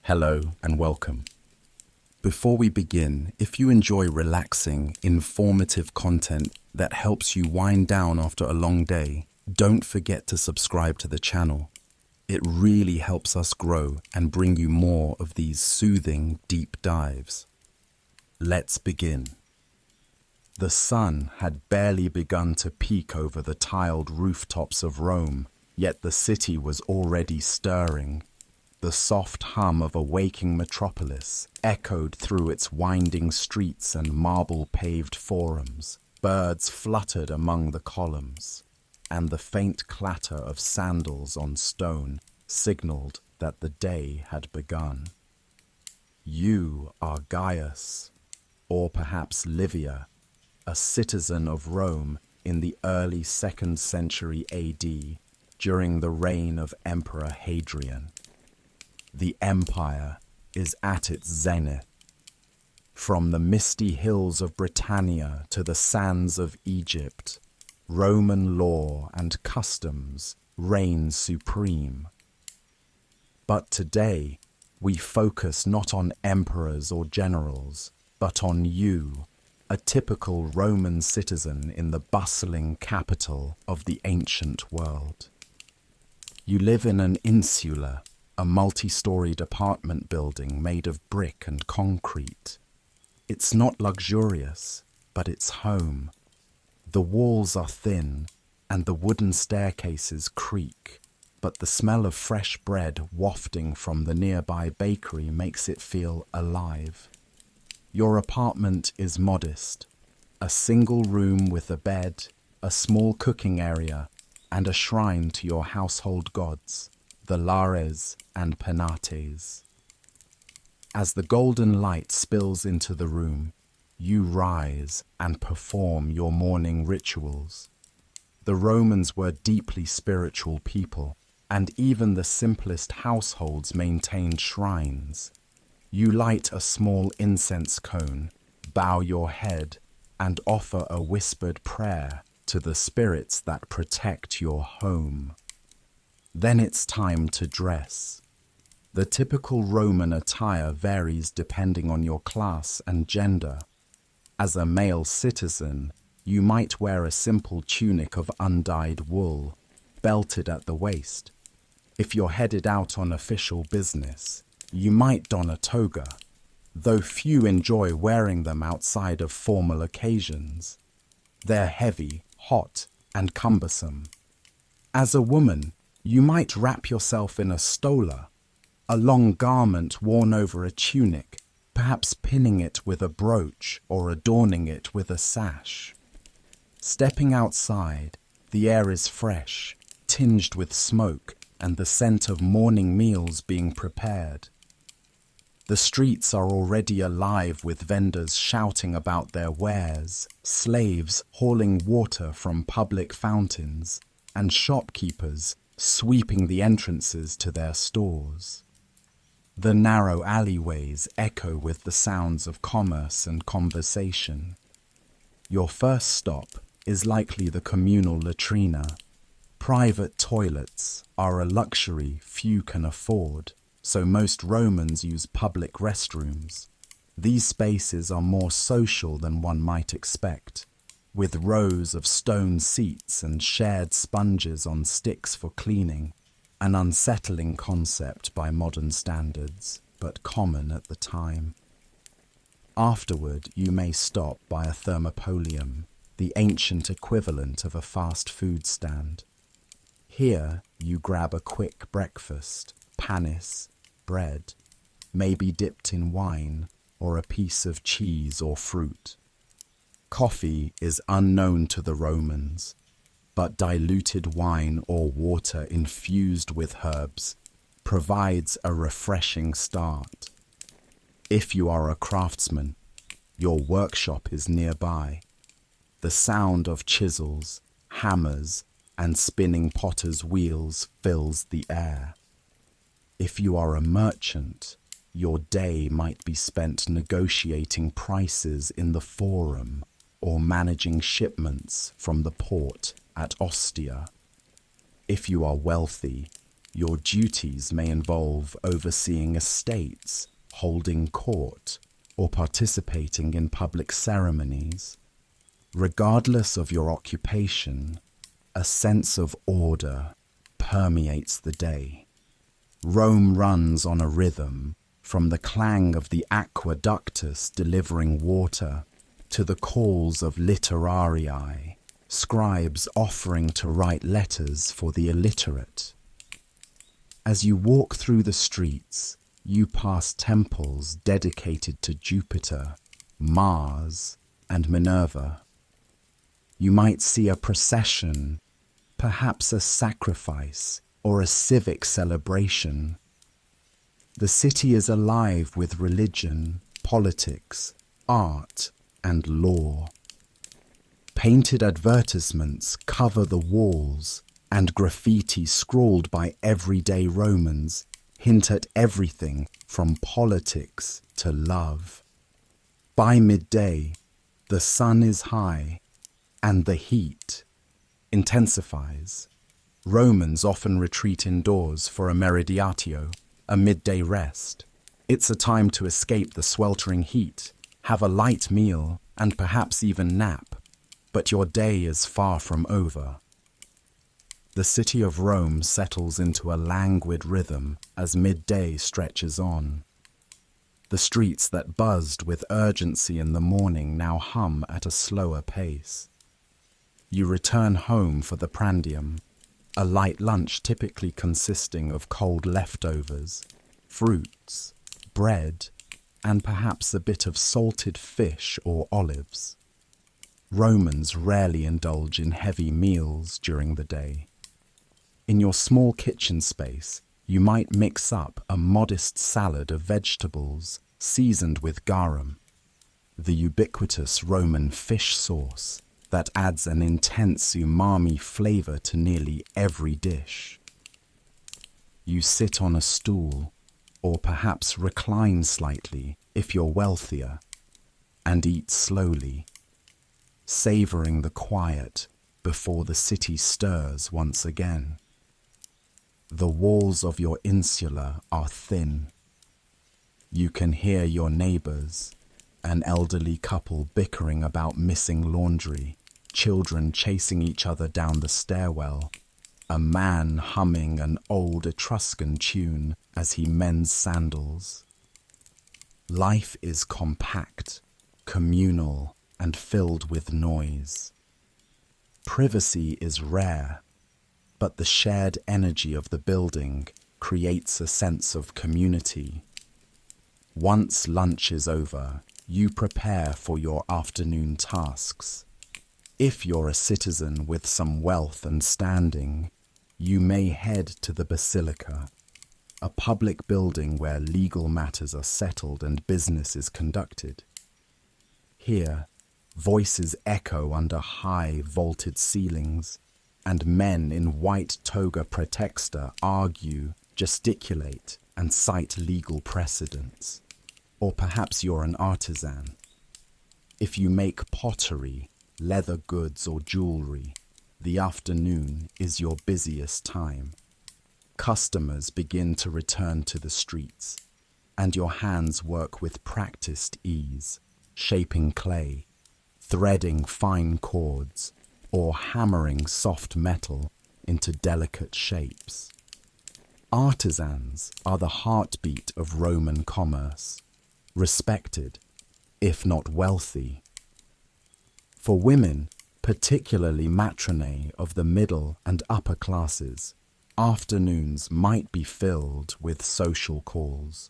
Hello and welcome. Before we begin, if you enjoy relaxing, informative content that helps you wind down after a long day, don't forget to subscribe to the channel. It really helps us grow and bring you more of these soothing deep dives. Let's begin. The sun had barely begun to peek over the tiled rooftops of Rome, yet the city was already stirring. The soft hum of a waking metropolis echoed through its winding streets and marble-paved forums. Birds fluttered among the columns, and the faint clatter of sandals on stone signaled that the day had begun. You are Gaius, or perhaps Livia, a citizen of Rome in the early 2nd century AD, during the reign of Emperor Hadrian. The empire is at its zenith. From the misty hills of Britannia to the sands of Egypt, Roman law and customs reign supreme. But today, we focus not on emperors or generals, but on you, a typical Roman citizen in the bustling capital of the ancient world. You live in an insula, a multi-storied apartment building made of brick and concrete. It's not luxurious, but it's home. The walls are thin, and the wooden staircases creak, but the smell of fresh bread wafting from the nearby bakery makes it feel alive. Your apartment is modest, a single room with a bed, a small cooking area, and a shrine to your household gods, the Lares and Penates. As the golden light spills into the room, you rise and perform your morning rituals. The Romans were deeply spiritual people, and even the simplest households maintained shrines. You light a small incense cone, bow your head, and offer a whispered prayer to the spirits that protect your home. Then it's time to dress. The typical Roman attire varies depending on your class and gender. As a male citizen, you might wear a simple tunic of undyed wool, belted at the waist. If you're headed out on official business, you might don a toga, though few enjoy wearing them outside of formal occasions. They're heavy, hot, and cumbersome. As a woman, you might wrap yourself in a stola, a long garment worn over a tunic, perhaps pinning it with a brooch or adorning it with a sash. Stepping outside, the air is fresh, tinged with smoke and the scent of morning meals being prepared. The streets are already alive with vendors shouting about their wares, slaves hauling water from public fountains, and shopkeepers sweeping the entrances to their stores. The narrow alleyways echo with the sounds of commerce and conversation. Your first stop is likely the communal latrina. Private toilets are a luxury few can afford, so most Romans use public restrooms. These spaces are more social than one might expect, with rows of stone seats and shared sponges on sticks for cleaning, an unsettling concept by modern standards, but common at the time. Afterward, you may stop by a thermopolium, the ancient equivalent of a fast food stand. Here, you grab a quick breakfast, panis, bread, maybe dipped in wine, or a piece of cheese or fruit. Coffee is unknown to the Romans, but diluted wine or water infused with herbs provides a refreshing start. If you are a craftsman, your workshop is nearby. The sound of chisels, hammers, and spinning potter's wheels fills the air. If you are a merchant, your day might be spent negotiating prices in the forum or managing shipments from the port at Ostia. If you are wealthy, Your duties may involve overseeing estates, holding court, or participating in public ceremonies. Regardless of your occupation, a sense of order permeates the day. Rome runs on a rhythm, from the clang of the aqueductus delivering water to the calls of literarii, scribes offering to write letters for the illiterate. As you walk through the streets, you pass temples dedicated to Jupiter, Mars, and Minerva. You might see a procession, perhaps a sacrifice or a civic celebration. The city is alive with religion, politics, art, and law. Painted advertisements cover the walls, and graffiti scrawled by everyday Romans hint at everything from politics to love. By midday, the sun is high, and the heat intensifies. Romans often retreat indoors for a meridiatio, a midday rest. It's a time to escape the sweltering heat, have a light meal, and perhaps even nap. But your day is far from over. The city of Rome settles into a languid rhythm as midday stretches on. The streets that buzzed with urgency in the morning now hum at a slower pace. You return home for the prandium, a light lunch typically consisting of cold leftovers, fruits, bread, and perhaps a bit of salted fish or olives. Romans rarely indulge in heavy meals during the day. In your small kitchen space, you might mix up a modest salad of vegetables seasoned with garum, the ubiquitous Roman fish sauce that adds an intense umami flavor to nearly every dish. You sit on a stool, or perhaps recline slightly if you're wealthier, and eat slowly, savoring the quiet before the city stirs once again. The walls of your insula are thin. You can hear your neighbors, an elderly couple bickering about missing laundry, children chasing each other down the stairwell, a man humming an old Etruscan tune as he mends sandals. Life is compact, communal, and filled with noise. Privacy is rare, but the shared energy of the building creates a sense of community. Once lunch is over, you prepare for your afternoon tasks. If you're a citizen with some wealth and standing, you may head to the Basilica, a public building where legal matters are settled and business is conducted. Here, voices echo under high vaulted ceilings, and men in white toga praetexta argue, gesticulate, and cite legal precedents. Or perhaps you're an artisan. If you make pottery, leather goods, or jewelry, the afternoon is your busiest time. Customers begin to return to the streets, and your hands work with practiced ease, shaping clay, threading fine cords, or hammering soft metal into delicate shapes. Artisans are the heartbeat of Roman commerce, respected, if not wealthy. For women, particularly matronae of the middle and upper classes, afternoons might be filled with social calls.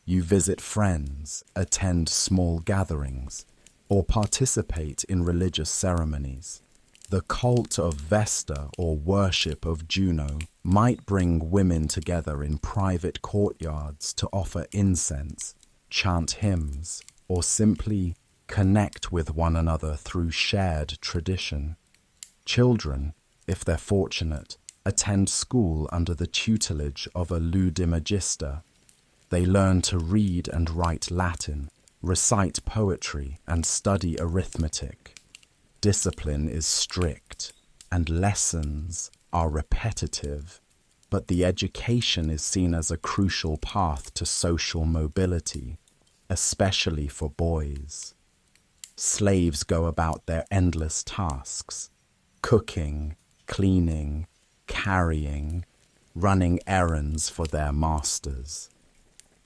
You visit friends, attend small gatherings, or participate in religious ceremonies. The cult of Vesta or worship of Juno might bring women together in private courtyards to offer incense, chant hymns, or simply connect with one another through shared tradition. Children, if they're fortunate, attend school under the tutelage of a ludimagista. They learn to read and write Latin, recite poetry, and study arithmetic. Discipline is strict, and lessons are repetitive. but the education is seen as a crucial path to social mobility, especially for boys. Slaves go about their endless tasks, cooking, cleaning, carrying, running errands for their masters.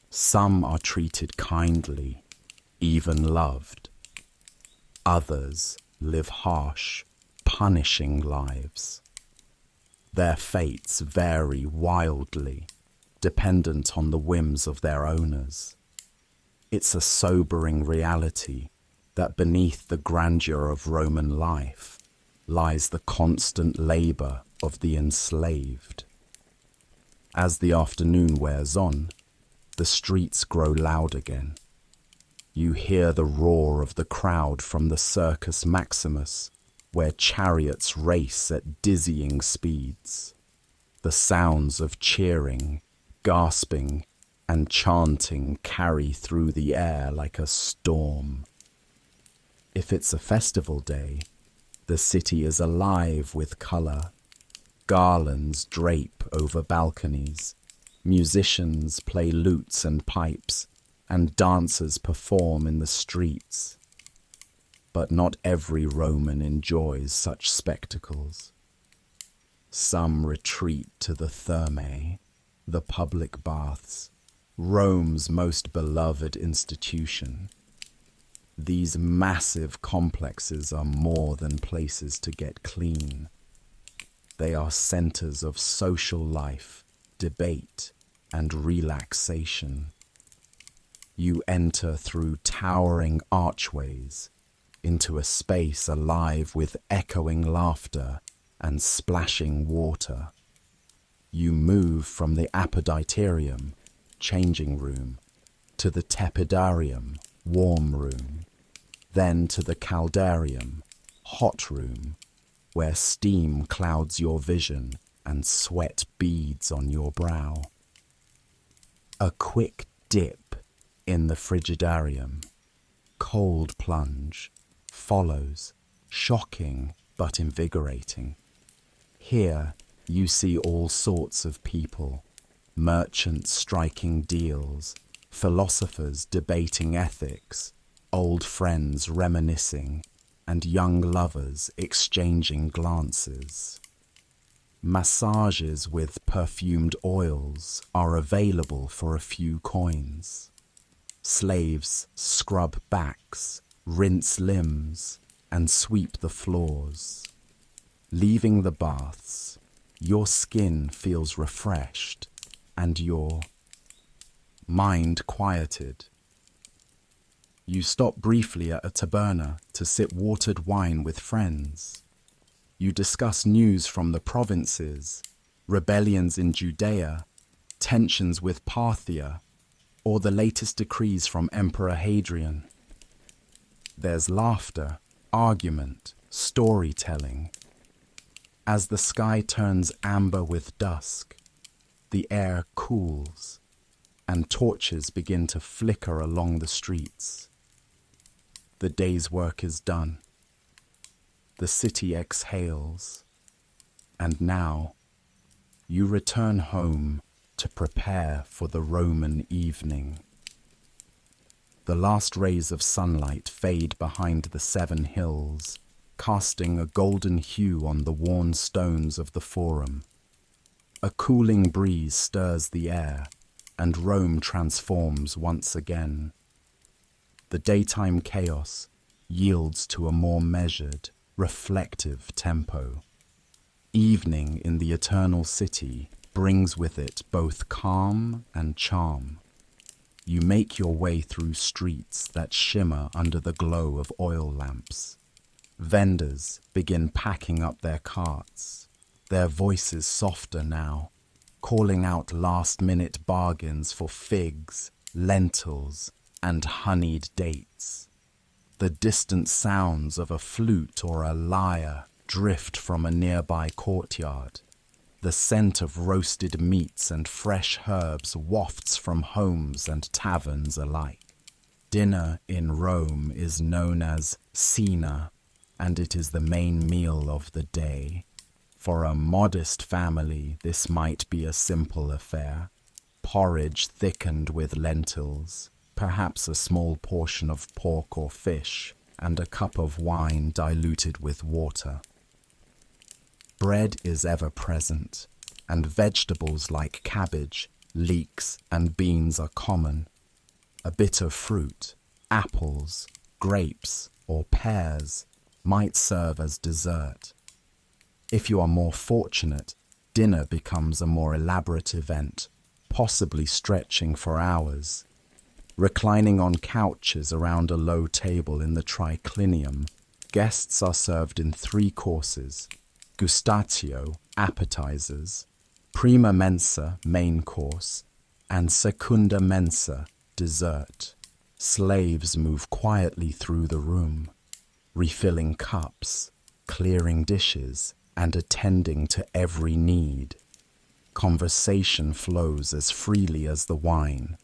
Some are treated kindly, even loved. Others live harsh, punishing lives. Their fates vary wildly, dependent on the whims of their owners. It's a sobering reality that beneath the grandeur of Roman life lies the constant labor of the enslaved. As the afternoon wears on, the streets grow loud again. You hear the roar of the crowd from the Circus Maximus, where chariots race at dizzying speeds. The sounds of cheering, gasping, and chanting carry through the air like a storm. If it's a festival day, the city is alive with color. Garlands drape over balconies, musicians play lutes and pipes, and dancers perform in the streets. But not every Roman enjoys such spectacles. Some retreat to the thermae, the public baths, Rome's most beloved institution. These massive complexes are more than places to get clean. They are centers of social life, debate, and relaxation. You enter through towering archways into a space alive with echoing laughter and splashing water. You move from the apoditerium, changing room, to the tepidarium, warm room, then to the caldarium, hot room, where steam clouds your vision and sweat beads on your brow. A quick dip in the frigidarium, cold plunge, follows, shocking but invigorating. Here you see all sorts of people, merchants striking deals, philosophers debating ethics, old friends reminiscing, and young lovers exchanging glances. Massages with perfumed oils are available for a few coins. Slaves scrub backs, rinse limbs, and sweep the floors. Leaving the baths, your skin feels refreshed and your mind quieted. You stop briefly at a taberna to sip watered wine with friends. You discuss news from the provinces, rebellions in Judea, tensions with Parthia, or the latest decrees from Emperor Hadrian. There's laughter, argument, storytelling. As the sky turns amber with dusk, the air cools, and torches begin to flicker along the streets. The day's work is done. The city exhales, and now you return home to prepare for the Roman evening. The last rays of sunlight fade behind the 7 hills, casting a golden hue on the worn stones of the Forum. A cooling breeze stirs the air, and Rome transforms once again. The daytime chaos yields to a more measured, reflective tempo. Evening in the eternal city brings with it both calm and charm. You make your way through streets that shimmer under the glow of oil lamps. Vendors begin packing up their carts, their voices softer now, calling out last-minute bargains for figs, lentils, and honeyed dates. The distant sounds of a flute or a lyre drift from a nearby courtyard. The scent of roasted meats and fresh herbs wafts from homes and taverns alike. Dinner in Rome is known as cena, and it is the main meal of the day. For a modest family, this might be a simple affair. Porridge thickened with lentils, perhaps a small portion of pork or fish, and a cup of wine diluted with water. Bread is ever present, and vegetables like cabbage, leeks, and beans are common. A bit of fruit, apples, grapes, or pears might serve as dessert. If you are more fortunate, dinner becomes a more elaborate event, possibly stretching for hours. Reclining on couches around a low table in the triclinium, guests are served in 3 courses: gustatio, appetizers, prima mensa, main course, and secunda mensa, dessert. Slaves move quietly through the room, refilling cups, clearing dishes, and attending to every need. Conversation flows as freely as the wine.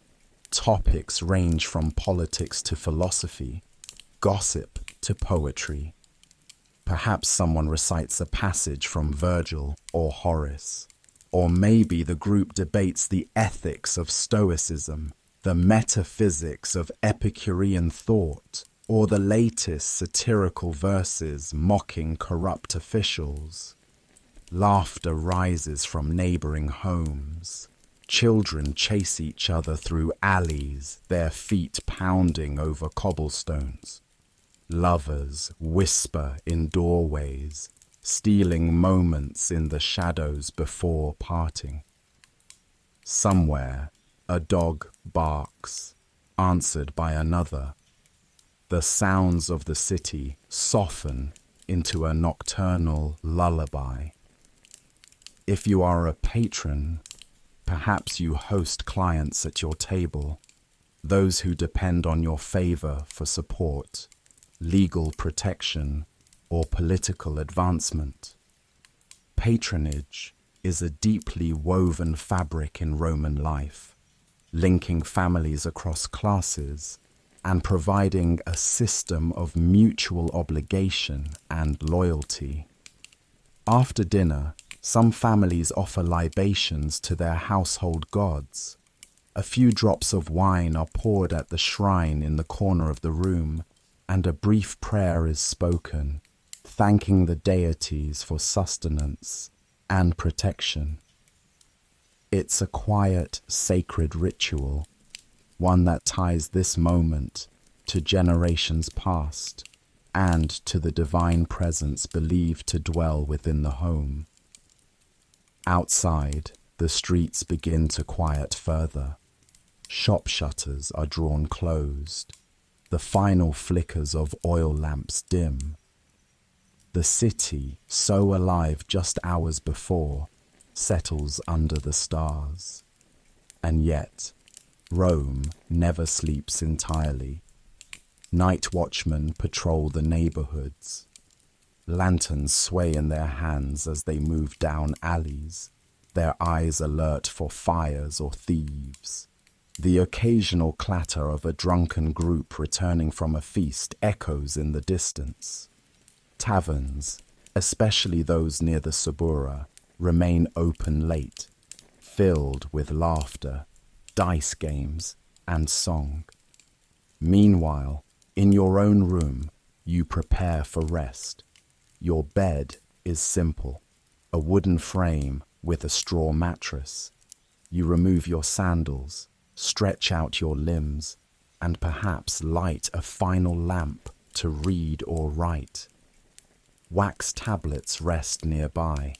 Topics range from politics to philosophy, gossip to poetry. Perhaps someone recites a passage from Virgil or Horace. Or maybe the group debates the ethics of Stoicism, the metaphysics of Epicurean thought, or the latest satirical verses mocking corrupt officials. Laughter rises from neighboring homes. Children chase each other through alleys, their feet pounding over cobblestones. Lovers whisper in doorways, stealing moments in the shadows before parting. Somewhere, a dog barks, answered by another. The sounds of the city soften into a nocturnal lullaby. If you are a patron, perhaps you host clients at your table, those who depend on your favor for support, legal protection, or political advancement. Patronage is a deeply woven fabric in Roman life, linking families across classes and providing a system of mutual obligation and loyalty. After dinner, some families offer libations to their household gods. A few drops of wine are poured at the shrine in the corner of the room, and a brief prayer is spoken, thanking the deities for sustenance and protection. It's a quiet, sacred ritual, one that ties this moment to generations past and to the divine presence believed to dwell within the home. Outside, the streets begin to quiet further. Shop shutters are drawn closed. The final flickers of oil lamps dim. The city, so alive just hours before, settles under the stars. And yet, Rome never sleeps entirely. Night watchmen patrol the neighborhoods. Lanterns sway in their hands as they move down alleys, their eyes alert for fires or thieves. The occasional clatter of a drunken group returning from a feast echoes in the distance. Taverns, especially those near the Subura, remain open late, filled with laughter, dice games, and song. Meanwhile, in your own room, you prepare for rest. Your bed is simple, a wooden frame with a straw mattress. You remove your sandals, stretch out your limbs, and perhaps light a final lamp to read or write. Wax tablets rest nearby,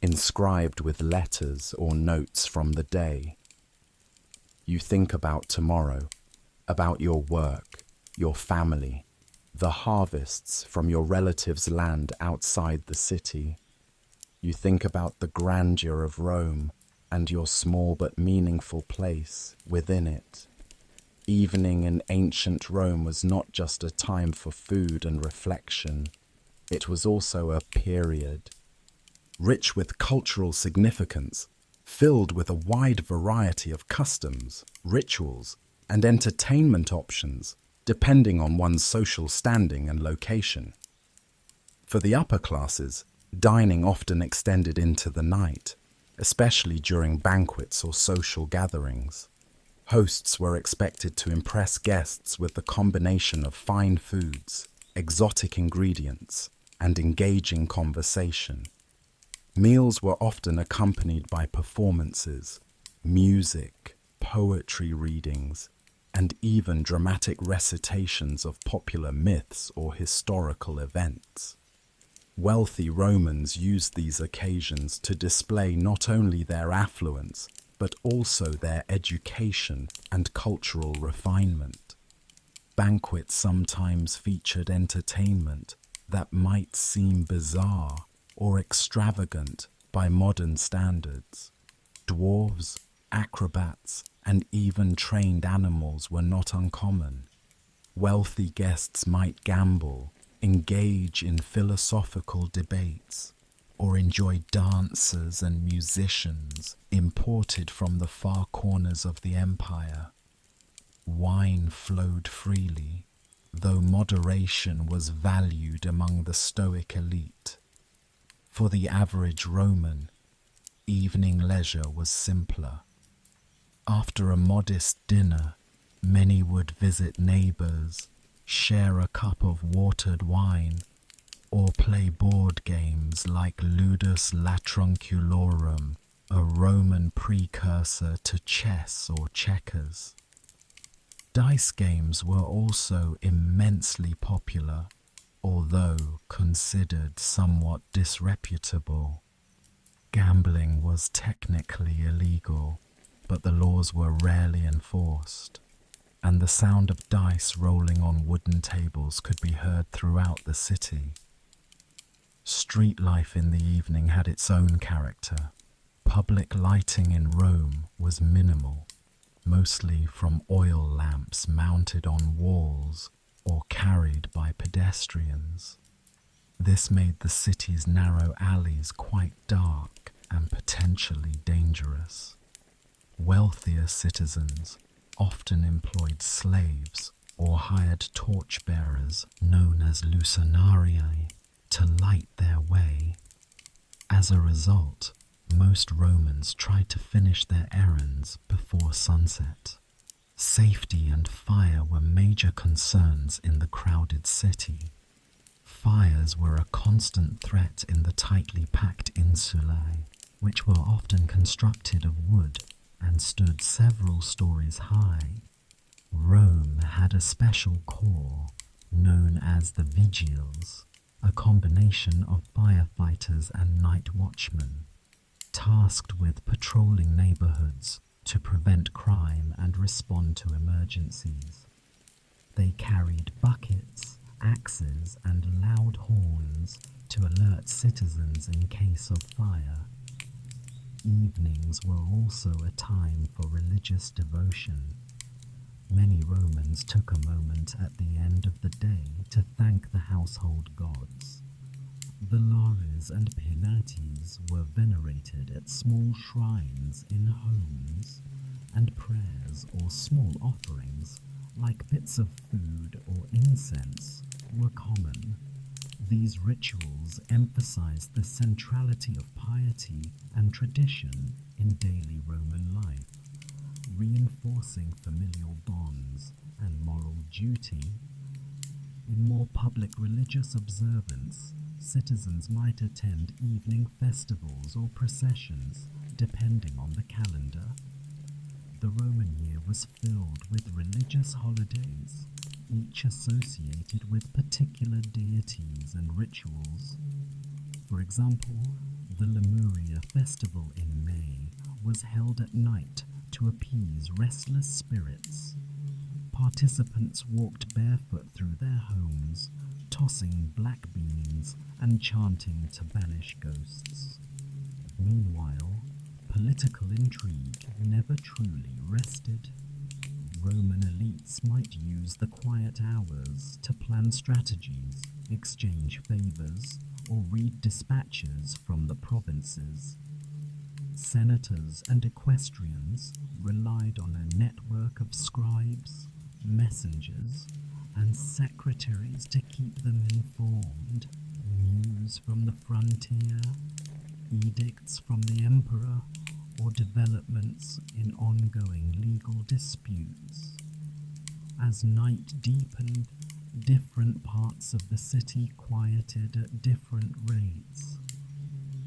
inscribed with letters or notes from the day. You think about tomorrow, about your work, your family, the harvests from your relatives' land outside the city. You think about the grandeur of Rome and your small but meaningful place within it. Evening in ancient Rome was not just a time for food and reflection. It was also a period, rich with cultural significance, filled with a wide variety of customs, rituals, and entertainment options, depending on one's social standing and location. For the upper classes, Dining often extended into the night, especially during banquets or social gatherings. Hosts were expected to impress guests with the combination of fine foods, exotic ingredients, and engaging conversation. Meals were often accompanied by performances, music, poetry readings, and even dramatic recitations of popular myths or historical events. Wealthy Romans used these occasions to display not only their affluence, but also their education and cultural refinement. Banquets sometimes featured entertainment that might seem bizarre or extravagant by modern standards. Dwarves, acrobats, and even trained animals were not uncommon. Wealthy guests might gamble, engage in philosophical debates, or enjoy dancers and musicians imported from the far corners of the empire. Wine flowed freely, though moderation was valued among the Stoic elite. For the average Roman, evening leisure was simpler. After a modest dinner, many would visit neighbors, share a cup of watered wine, or play board games like Ludus Latrunculorum, a Roman precursor to chess or checkers. Dice games were also immensely popular, although considered somewhat disreputable. Gambling was technically illegal, but the laws were rarely enforced, and the sound of dice rolling on wooden tables could be heard throughout the city. Street life in the evening had its own character. Public lighting in Rome was minimal, mostly from oil lamps mounted on walls or carried by pedestrians. This made the city's narrow alleys quite dark and potentially dangerous. Wealthier citizens often employed slaves or hired torchbearers known as lucenarii to light their way. As a result, most Romans tried to finish their errands before sunset. Safety and fire were major concerns in the crowded city. Fires were a constant threat in the tightly packed insulae, which were often constructed of wood and stood several stories high. Rome had a special corps known as the Vigiles, a combination of firefighters and night watchmen, tasked with patrolling neighborhoods to prevent crime and respond to emergencies. They carried buckets, axes, and loud horns to alert citizens in case of fire. Evenings were also a time for religious devotion. Many Romans took a moment at the end of the day to thank the household gods. The Lares and Penates were venerated at small shrines in homes, and prayers or small offerings, like bits of food or incense, were common. These rituals emphasized the centrality of piety and tradition in daily Roman life, reinforcing familial bonds and moral duty. In more public religious observance, citizens might attend evening festivals or processions, depending on the calendar. The Roman year was filled with religious holidays, each associated with particular deities and rituals. For example, the Lemuria festival in May was held at night to appease restless spirits. Participants walked barefoot through their homes, tossing black beans and chanting to banish ghosts. Meanwhile, political intrigue never truly rested. Roman elites might use the quiet hours to plan strategies, exchange favors, or read dispatches from the provinces. Senators and equestrians relied on a network of scribes, messengers, and secretaries to keep them informed. news from the frontier, edicts from the emperor, or developments in ongoing legal disputes. As night deepened, different parts of the city quieted at different rates.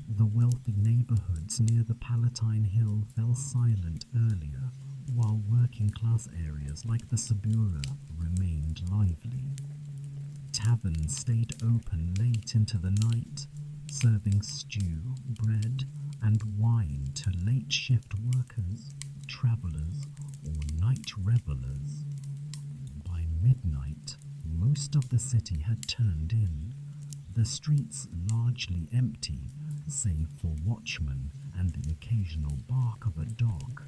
The wealthy neighborhoods near the Palatine Hill fell silent earlier, while working-class areas like the Sabura remained lively. Taverns stayed open late into the night, serving stew, bread, and wine to late-shift workers, travelers, or night revelers. By midnight, most of the city had turned in, the streets largely empty, save for watchmen and the occasional bark of a dog.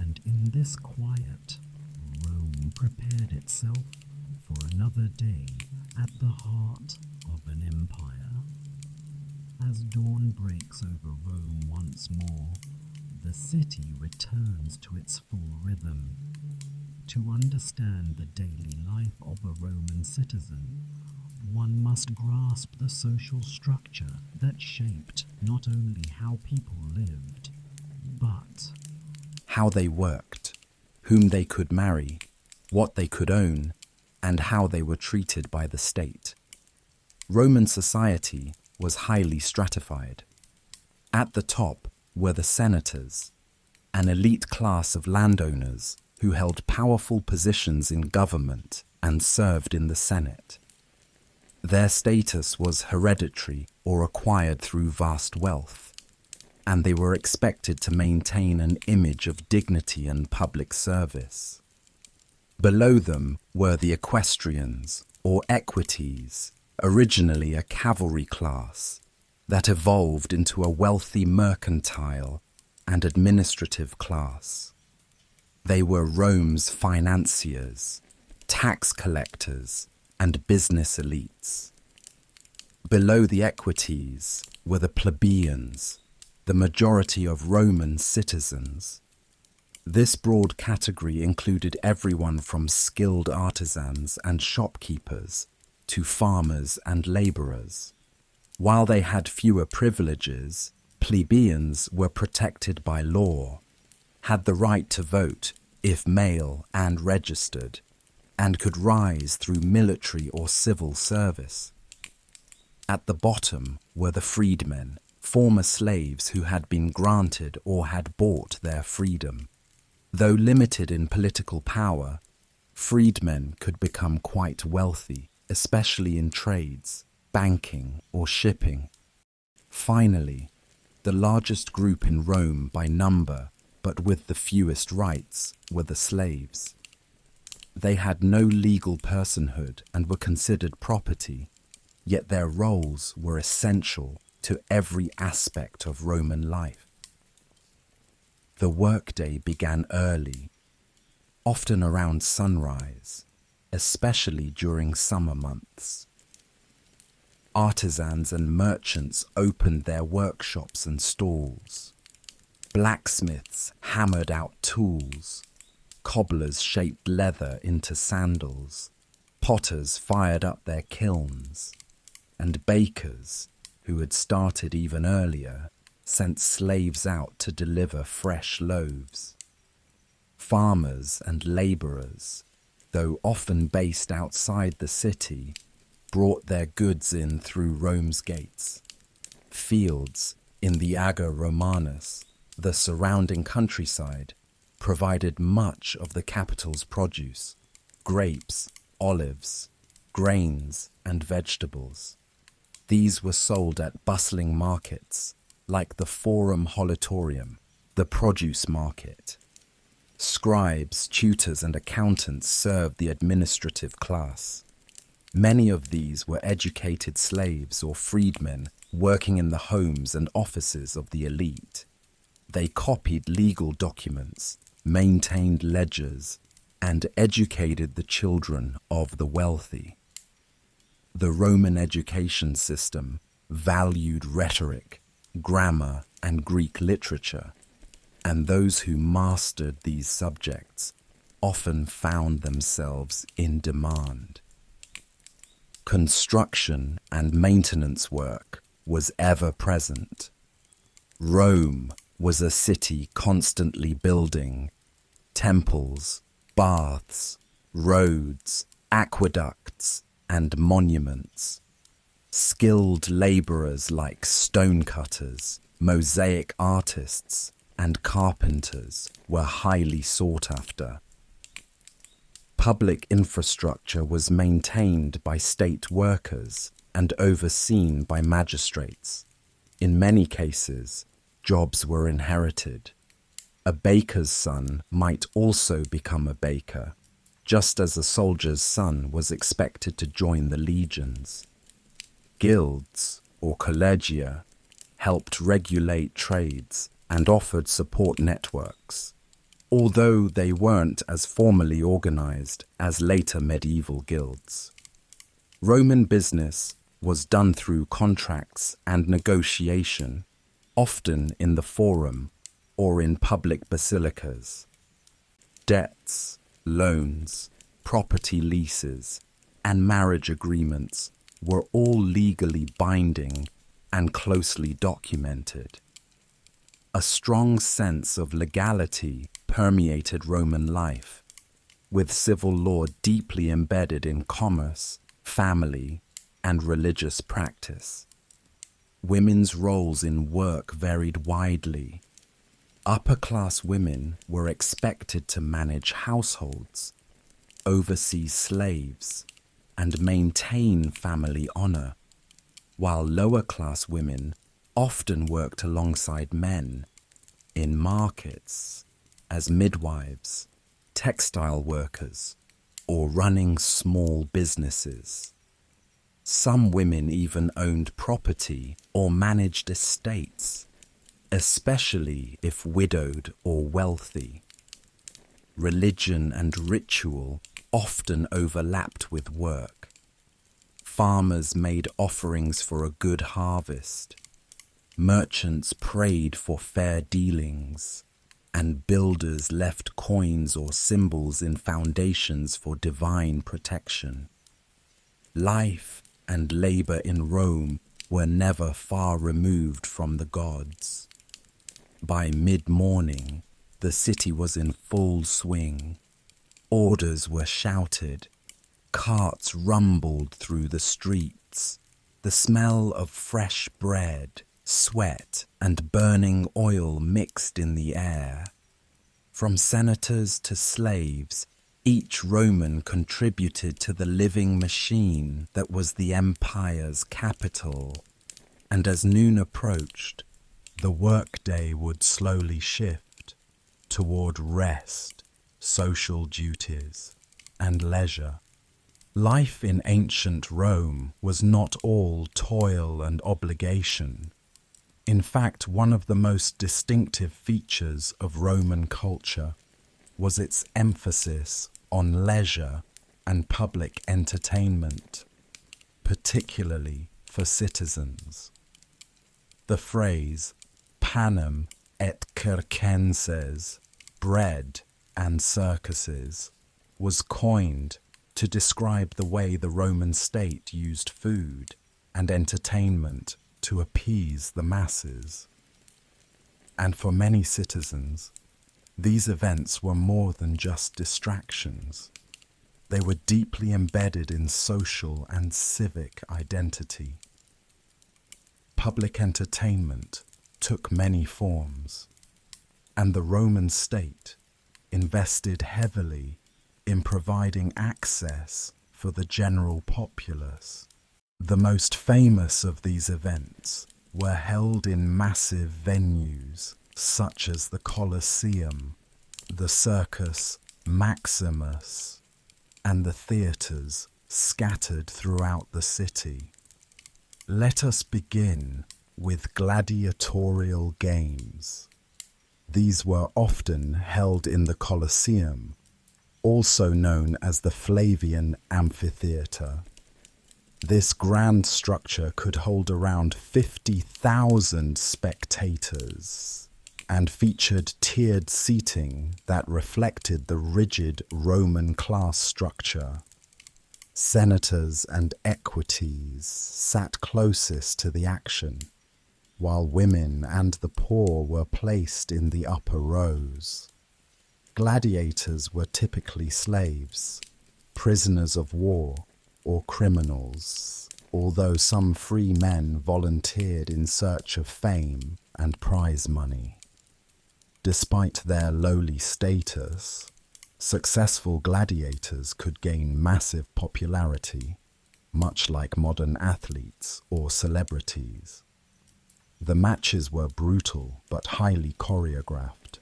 And in this quiet, Rome prepared itself for another day at the heart of an empire. As dawn breaks over Rome once more, the city returns to its full rhythm. To understand the daily life of a Roman citizen, one must grasp the social structure that shaped not only how people lived, but how they worked, whom they could marry, what they could own, and how they were treated by the state. Roman society was highly stratified. At the top were the senators, an elite class of landowners who held powerful positions in government and served in the Senate. Their status was hereditary or acquired through vast wealth, and they were expected to maintain an image of dignity and public service. Below them were the equestrians, or equites, originally a cavalry class that evolved into a wealthy mercantile and administrative class. They were Rome's financiers, tax collectors, and business elites. Below the equites were the plebeians, the majority of Roman citizens. This broad category included everyone from skilled artisans and shopkeepers to farmers and laborers. While they had fewer privileges, plebeians were protected by law, had the right to vote if male and registered, and could rise through military or civil service. At the bottom were the freedmen, former slaves who had been granted or had bought their freedom. Though limited in political power, freedmen could become quite wealthy, especially in trades, banking, or shipping. Finally, the largest group in Rome by number, but with the fewest rights, were the slaves. They had no legal personhood and were considered property, yet their roles were essential to every aspect of Roman life. The workday began early, often around sunrise, especially during summer months. Artisans and merchants opened their workshops and stalls. Blacksmiths hammered out tools. Cobblers shaped leather into sandals. Potters fired up their kilns. And bakers, who had started even earlier, sent slaves out to deliver fresh loaves. Farmers and laborers, though often based outside the city, brought their goods in through Rome's gates. Fields in the Aga Romanus, the surrounding countryside, provided much of the capital's produce: grapes, olives, grains, and vegetables. These were sold at bustling markets, like the Forum Holitorium, the produce market. Scribes, tutors, and accountants served the administrative class. Many of these were educated slaves or freedmen working in the homes and offices of the elite. They copied legal documents, maintained ledgers, and educated the children of the wealthy. The Roman education system valued rhetoric, grammar, and Greek literature, and those who mastered these subjects often found themselves in demand. Construction and maintenance work was ever present. Rome was a city constantly building temples, baths, roads, aqueducts, and monuments. Skilled laborers like stonecutters, mosaic artists, and carpenters were highly sought after. Public infrastructure was maintained by state workers and overseen by magistrates. In many cases, jobs were inherited. A baker's son might also become a baker, just as a soldier's son was expected to join the legions. Guilds, or collegia, helped regulate trades and offered support networks, although they weren't as formally organized as later medieval guilds. Roman business was done through contracts and negotiation, often in the forum or in public basilicas. Debts, loans, property leases, and marriage agreements were all legally binding and closely documented. A strong sense of legality permeated Roman life, with civil law deeply embedded in commerce, family, and religious practice. Women's roles in work varied widely. Upper-class women were expected to manage households, oversee slaves, and maintain family honor, while lower-class women often worked alongside men in markets, as midwives, textile workers, or running small businesses. Some women even owned property or managed estates, especially if widowed or wealthy. Religion and ritual often overlapped with work. Farmers made offerings for a good harvest. Merchants prayed for fair dealings, and builders left coins or symbols in foundations for divine protection. Life and labor in Rome were never far removed from the gods. By mid-morning, the city was in full swing. Orders were shouted, carts rumbled through the streets. The smell of fresh bread, sweat, and burning oil mixed in the air. From senators to slaves, each Roman contributed to the living machine that was the empire's capital. And as noon approached, the workday would slowly shift toward rest, social duties, and leisure. Life in ancient Rome was not all toil and obligation. In fact, one of the most distinctive features of Roman culture was its emphasis on leisure and public entertainment, particularly for citizens. The phrase panem et circenses, bread and circuses, was coined to describe the way the Roman state used food and entertainment to appease the masses. And for many citizens, these events were more than just distractions. They were deeply embedded in social and civic identity. Public entertainment took many forms, and the Roman state invested heavily in providing access for the general populace. The most famous of these events were held in massive venues such as the Colosseum, the Circus Maximus, and the theatres scattered throughout the city. Let us begin with gladiatorial games. These were often held in the Colosseum, also known as the Flavian Amphitheatre. This grand structure could hold around 50,000 spectators and featured tiered seating that reflected the rigid Roman class structure. Senators and equities sat closest to the action, while women and the poor were placed in the upper rows. Gladiators were typically slaves, prisoners of war, or criminals, although some free men volunteered in search of fame and prize money. Despite their lowly status, successful gladiators could gain massive popularity, much like modern athletes or celebrities. The matches were brutal but highly choreographed,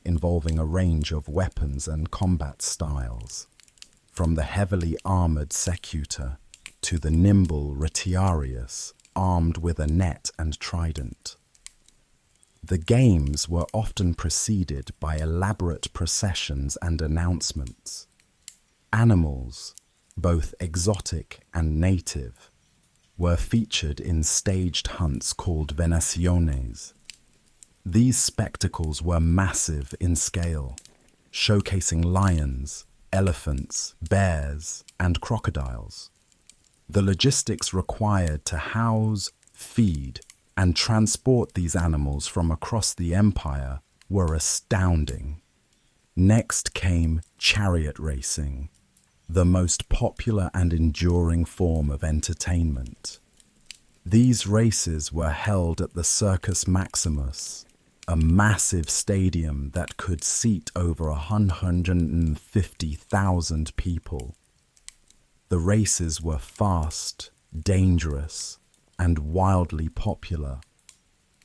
involving a range of weapons and combat styles, from the heavily armored secutor to the nimble retiarius armed with a net and trident. The games were often preceded by elaborate processions and announcements. Animals, both exotic and native, were featured in staged hunts called venaciones. These spectacles were massive in scale, showcasing lions, elephants, bears, and crocodiles. The logistics required to house, feed, and transport these animals from across the empire were astounding. Next came chariot racing, the most popular and enduring form of entertainment. These races were held at the Circus Maximus, a massive stadium that could seat over 150,000 people. The races were fast, dangerous, and wildly popular.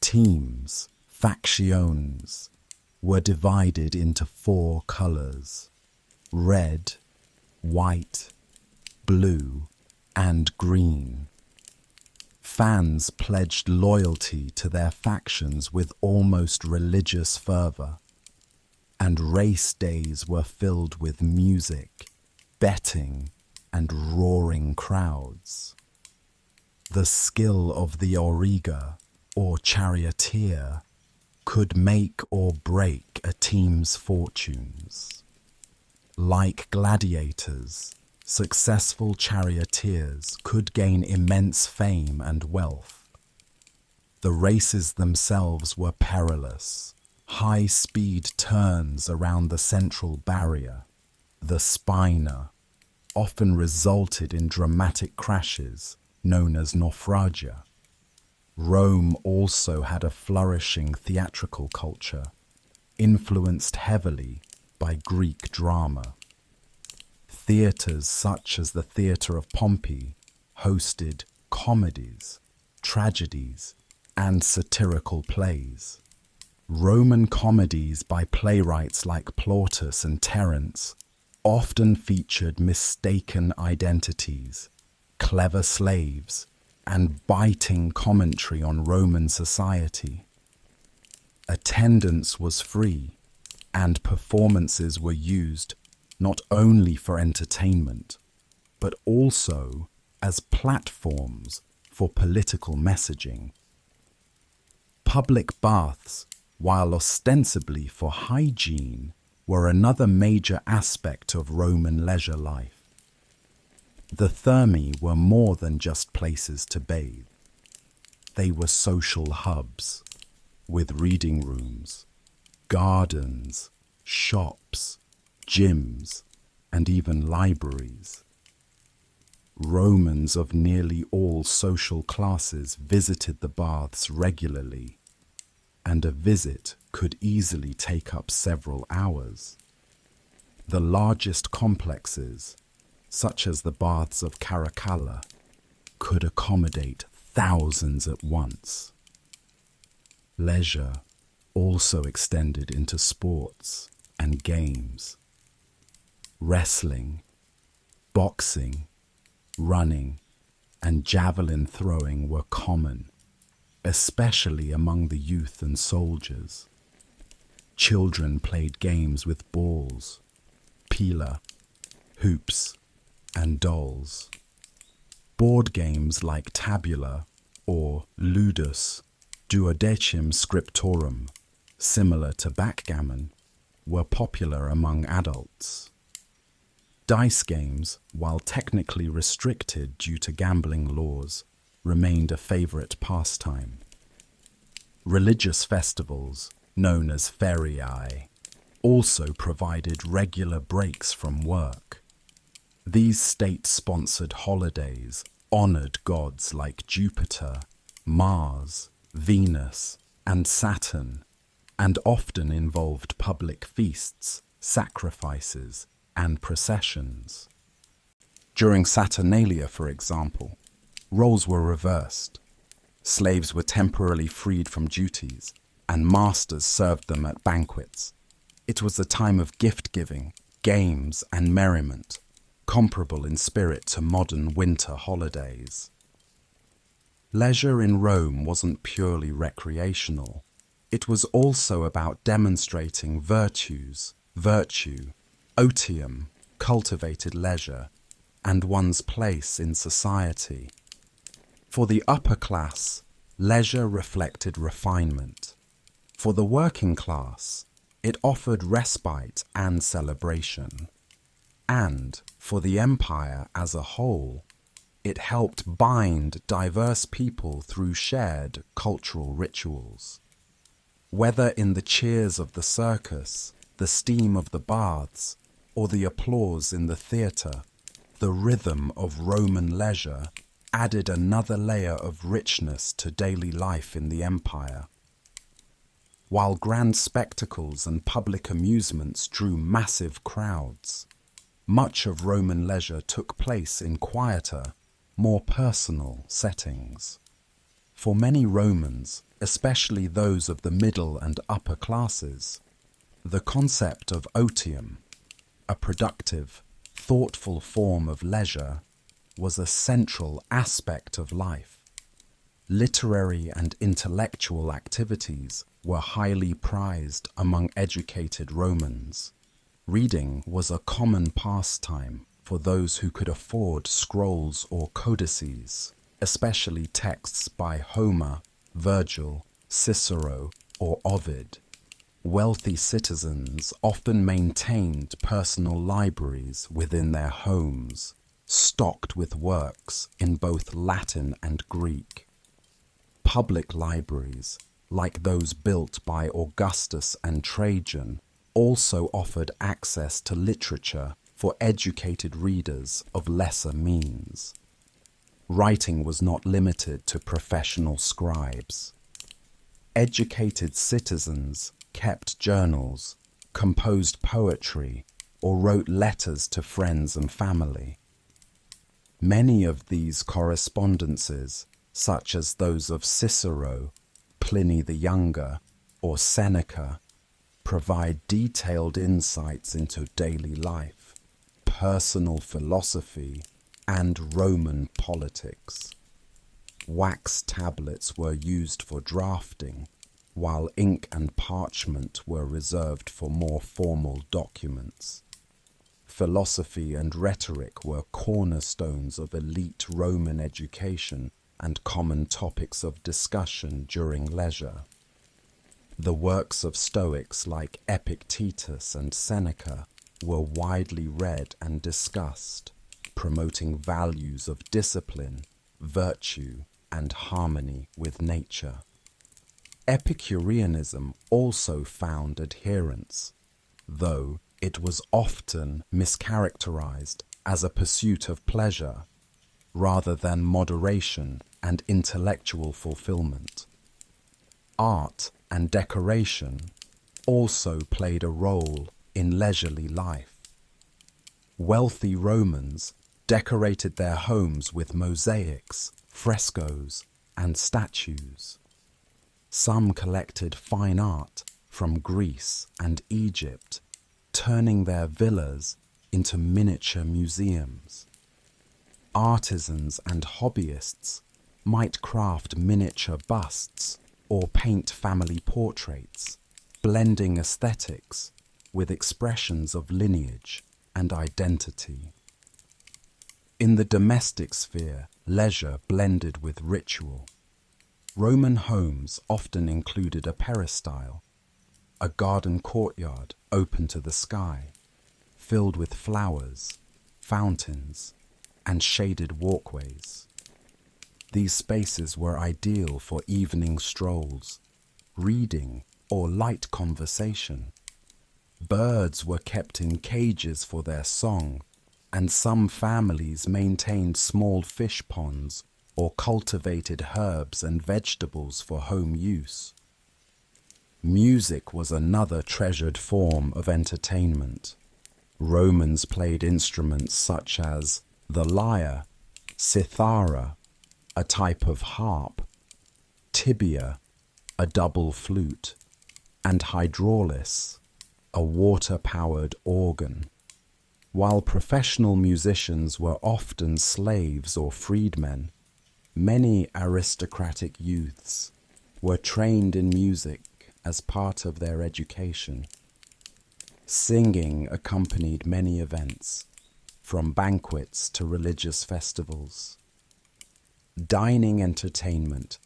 Teams, facciones, were divided into 4 colors: red, white, blue, and green. Fans pledged loyalty to their factions with almost religious fervor, and race days were filled with music, betting, and roaring crowds. The skill of the auriga, or charioteer, could make or break a team's fortunes. Like gladiators, successful charioteers could gain immense fame and wealth. The races themselves were perilous. High-speed turns around the central barrier, the spina, often resulted in dramatic crashes known as naufragia. Rome also had a flourishing theatrical culture, influenced heavily by Greek drama. Theatres such as the Theatre of Pompey hosted comedies, tragedies, and satirical plays. Roman comedies by playwrights like Plautus and Terence often featured mistaken identities, clever slaves, and biting commentary on Roman society. Attendance was free, and performances were used not only for entertainment, but also as platforms for political messaging. Public baths, while ostensibly for hygiene, were another major aspect of Roman leisure life. The thermae were more than just places to bathe. They were social hubs, with reading rooms, gardens, shops, gyms, and even libraries. Romans of nearly all social classes visited the baths regularly, and a visit could easily take up several hours. The largest complexes, such as the baths of Caracalla, could accommodate thousands at once. Leisure also extended into sports and games. Wrestling, boxing, running, and javelin throwing were common, especially among the youth and soldiers. Children played games with balls, pila, hoops, and dolls. Board games like tabula or ludus duodecim scriptorum, similar to backgammon, were popular among adults. Dice games, while technically restricted due to gambling laws, remained a favorite pastime. Religious festivals, known as feriae, also provided regular breaks from work. These state-sponsored holidays honored gods like Jupiter, Mars, Venus, and Saturn, and often involved public feasts, sacrifices, and processions. During Saturnalia, for example, roles were reversed. Slaves were temporarily freed from duties, and masters served them at banquets. It was a time of gift-giving, games, and merriment, comparable in spirit to modern winter holidays. Leisure in Rome wasn't purely recreational. It was also about demonstrating virtue, otium, cultivated leisure, and one's place in society. For the upper class, leisure reflected refinement. For the working class, it offered respite and celebration. And for the empire as a whole, it helped bind diverse people through shared cultural rituals. Whether in the cheers of the circus, the steam of the baths, or the applause in the theatre, the rhythm of Roman leisure added another layer of richness to daily life in the empire. While grand spectacles and public amusements drew massive crowds, much of Roman leisure took place in quieter, more personal settings. For many Romans, especially those of the middle and upper classes, the concept of otium, a productive, thoughtful form of leisure, was a central aspect of life. Literary and intellectual activities were highly prized among educated Romans. Reading was a common pastime for those who could afford scrolls or codices, especially texts by Homer, Virgil, Cicero, or Ovid. Wealthy citizens often maintained personal libraries within their homes, stocked with works in both Latin and Greek. Public libraries, like those built by Augustus and Trajan, also offered access to literature for educated readers of lesser means. Writing was not limited to professional scribes. Educated citizens kept journals, composed poetry, or wrote letters to friends and family. Many of these correspondences, such as those of Cicero, Pliny the Younger, or Seneca, provide detailed insights into daily life, personal philosophy, and Roman politics. Wax tablets were used for drafting, while ink and parchment were reserved for more formal documents. Philosophy and rhetoric were cornerstones of elite Roman education and common topics of discussion during leisure. The works of Stoics like Epictetus and Seneca were widely read and discussed, promoting values of discipline, virtue, and harmony with nature. Epicureanism also found adherents, though it was often mischaracterized as a pursuit of pleasure, rather than moderation and intellectual fulfillment. Art and decoration also played a role in leisurely life. Wealthy Romans decorated their homes with mosaics, frescoes, and statues. Some collected fine art from Greece and Egypt, turning their villas into miniature museums. Artisans and hobbyists might craft miniature busts or paint family portraits, blending aesthetics with expressions of lineage and identity. In the domestic sphere, leisure blended with ritual. Roman homes often included a peristyle, a garden courtyard open to the sky, filled with flowers, fountains, and shaded walkways. These spaces were ideal for evening strolls, reading, or light conversation. Birds were kept in cages for their song, and some families maintained small fish ponds or cultivated herbs and vegetables for home use. Music was another treasured form of entertainment. Romans played instruments such as the lyre, cithara, a type of harp, tibia, a double flute, and hydraulis, a water-powered organ. While professional musicians were often slaves or freedmen, many aristocratic youths were trained in music as part of their education. Singing accompanied many events, from banquets to religious festivals. Dining entertainment,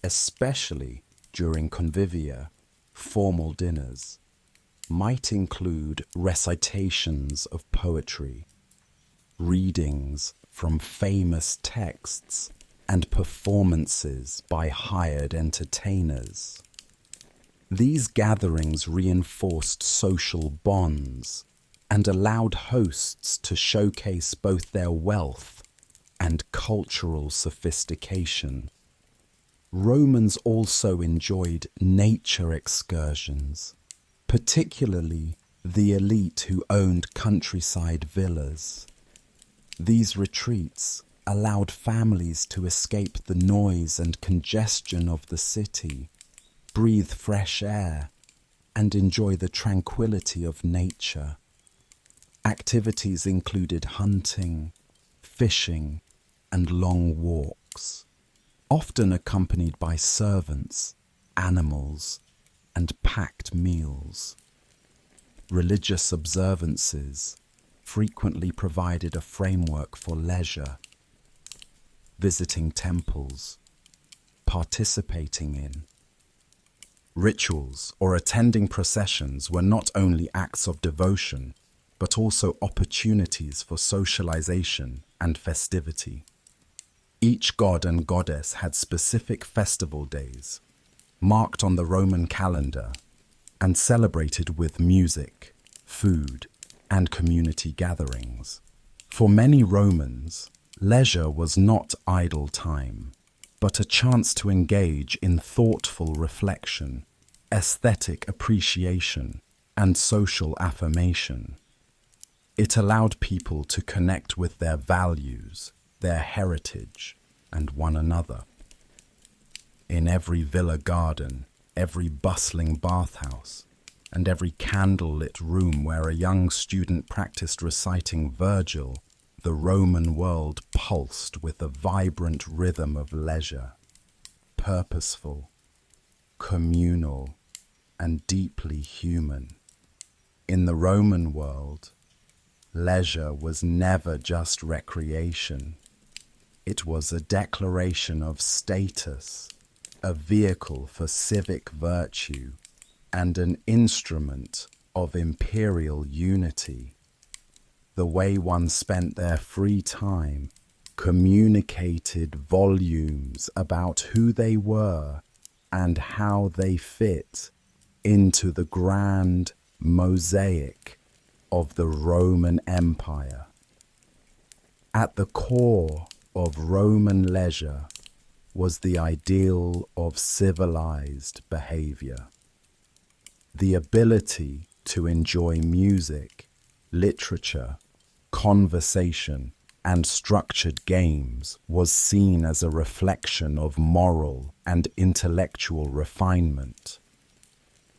especially during convivia, formal dinners, might include recitations of poetry, readings from famous texts, and performances by hired entertainers. These gatherings reinforced social bonds and allowed hosts to showcase both their wealth and cultural sophistication. Romans also enjoyed nature excursions, particularly the elite who owned countryside villas. These retreats allowed families to escape the noise and congestion of the city, breathe fresh air, and enjoy the tranquility of nature. Activities included hunting, fishing, and long walks, often accompanied by servants, animals, and packed meals. Religious observances frequently provided a framework for leisure. Visiting temples, participating in rituals or attending processions were not only acts of devotion, but also opportunities for socialization and festivity. Each god and goddess had specific festival days, marked on the Roman calendar, and celebrated with music, food, and community gatherings. For many Romans, leisure was not idle time, but a chance to engage in thoughtful reflection, aesthetic appreciation, and social affirmation. It allowed people to connect with their values, their heritage, and one another. In every villa garden, every bustling bathhouse, and every candle-lit room where a young student practiced reciting Virgil, the Roman world pulsed with a vibrant rhythm of leisure, purposeful, communal, and deeply human. In the Roman world, leisure was never just recreation. It was a declaration of status, a vehicle for civic virtue, and an instrument of imperial unity. The way one spent their free time communicated volumes about who they were and how they fit into the grand mosaic of the Roman Empire. At the core of Roman leisure was the ideal of civilized behavior. The ability to enjoy music, literature, conversation, and structured games was seen as a reflection of moral and intellectual refinement.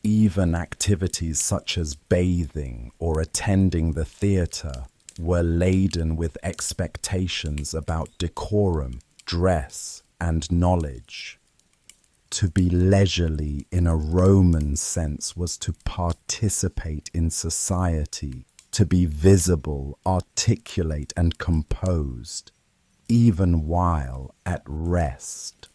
Even activities such as bathing or attending the theater were laden with expectations about decorum, dress, and knowledge. To be leisurely in a Roman sense was to participate in society, to be visible, articulate, and composed, even while at rest.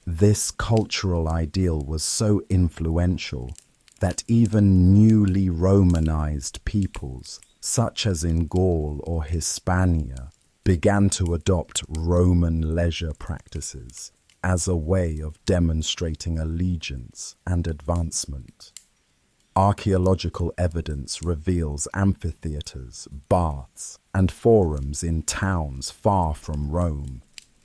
This cultural ideal was so influential that even newly Romanized peoples such as in Gaul or Hispania, began to adopt Roman leisure practices as a way of demonstrating allegiance and advancement. Archaeological evidence reveals amphitheatres, baths, and forums in towns far from Rome,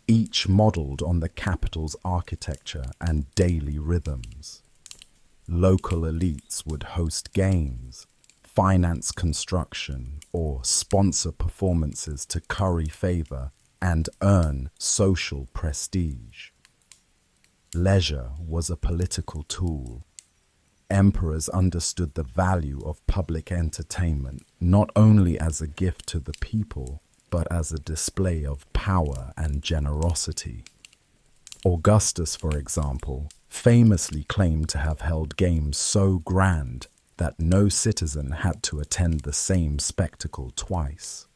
each modelled on the capital's architecture and daily rhythms. Local elites would host games, finance construction, or sponsor performances to curry favour and earn social prestige. Leisure was a political tool. Emperors understood the value of public entertainment not only as a gift to the people, but as a display of power and generosity. Augustus, for example, famously claimed to have held games so grand that no citizen had to attend the same spectacle twice.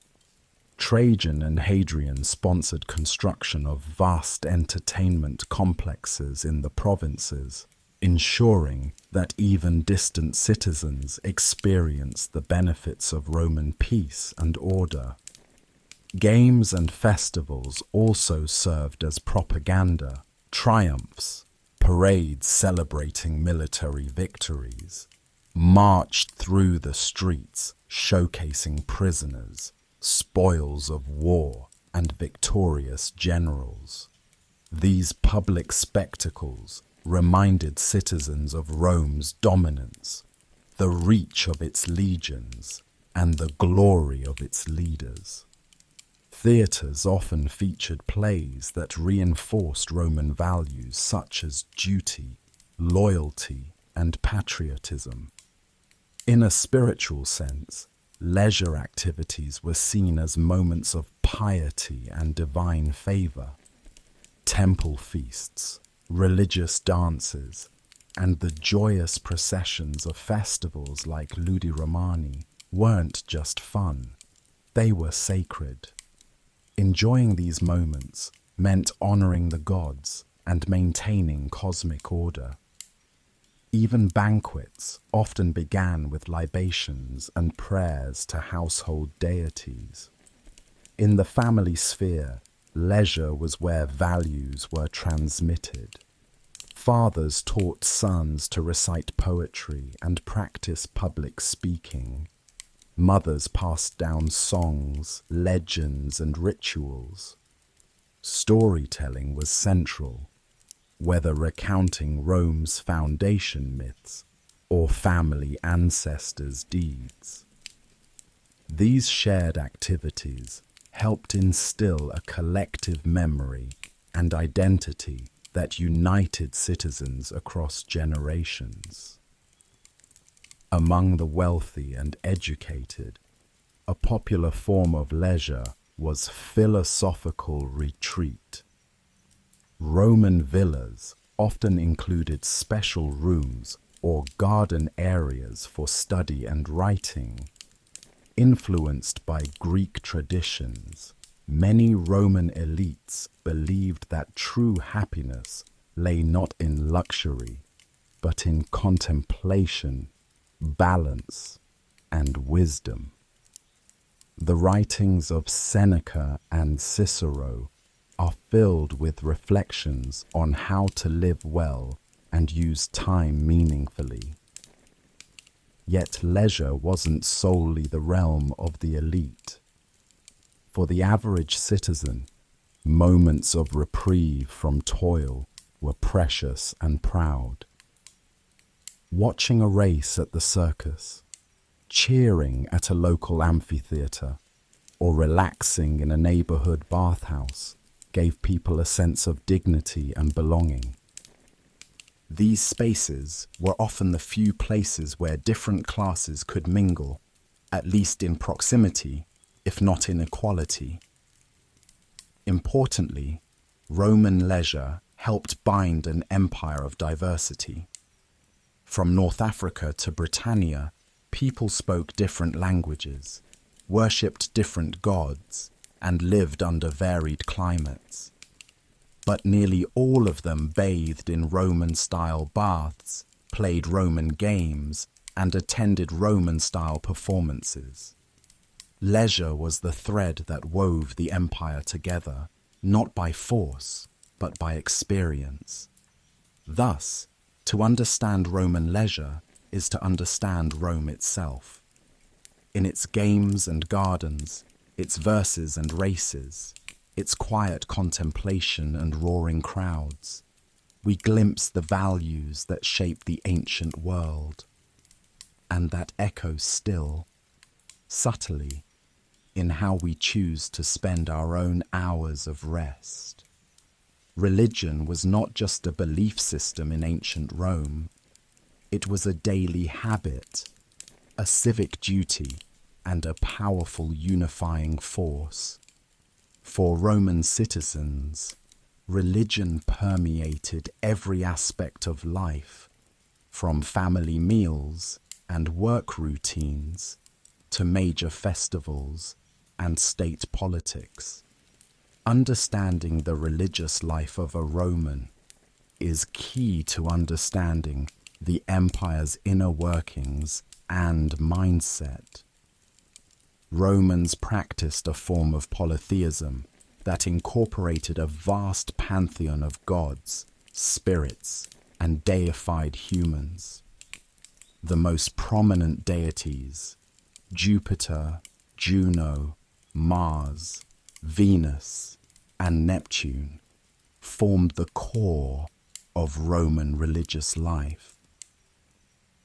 Trajan and Hadrian sponsored construction of vast entertainment complexes in the provinces, ensuring that even distant citizens experienced the benefits of Roman peace and order. Games and festivals also served as propaganda, triumphs, parades celebrating military victories, marched through the streets showcasing prisoners, spoils of war, and victorious generals. These public spectacles reminded citizens of Rome's dominance, the reach of its legions, and the glory of its leaders. Theatres often featured plays that reinforced Roman values such as duty, loyalty, and patriotism. In a spiritual sense, leisure activities were seen as moments of piety and divine favour. Temple feasts, religious dances, and the joyous processions of festivals like Ludi Romani weren't just fun, they were sacred. Enjoying these moments meant honouring the gods and maintaining cosmic order. Even banquets often began with libations and prayers to household deities. In the family sphere, leisure was where values were transmitted. Fathers taught sons to recite poetry and practice public speaking. Mothers passed down songs, legends, and rituals. Storytelling was central, whether recounting Rome's foundation myths or family ancestors' deeds. These shared activities helped instill a collective memory and identity that united citizens across generations. Among the wealthy and educated, a popular form of leisure was philosophical retreat. Roman villas often included special rooms or garden areas for study and writing. Influenced by Greek traditions, many Roman elites believed that true happiness lay not in luxury, but in contemplation, balance, and wisdom. The writings of Seneca and Cicero are filled with reflections on how to live well and use time meaningfully. Yet leisure wasn't solely the realm of the elite. For the average citizen, moments of reprieve from toil were precious and proud. Watching a race at the circus, cheering at a local amphitheatre, or relaxing in a neighbourhood bathhouse gave people a sense of dignity and belonging. These spaces were often the few places where different classes could mingle, at least in proximity, if not in equality. Importantly, Roman leisure helped bind an empire of diversity. From North Africa to Britannia, people spoke different languages, worshipped different gods, and lived under varied climates. But nearly all of them bathed in Roman-style baths, played Roman games, and attended Roman-style performances. Leisure was the thread that wove the empire together, not by force, but by experience. Thus, to understand Roman leisure is to understand Rome itself. In its games and gardens, its verses and races, its quiet contemplation and roaring crowds, we glimpse the values that shape the ancient world, and that echo still, subtly, in how we choose to spend our own hours of rest. Religion was not just a belief system in ancient Rome, it was a daily habit, a civic duty, and a powerful unifying force. For Roman citizens, religion permeated every aspect of life, from family meals and work routines to major festivals and state politics. Understanding the religious life of a Roman is key to understanding the empire's inner workings and mindset. Romans practiced a form of polytheism that incorporated a vast pantheon of gods, spirits, and deified humans. The most prominent deities, Jupiter, Juno, Mars, Venus, and Neptune, formed the core of Roman religious life.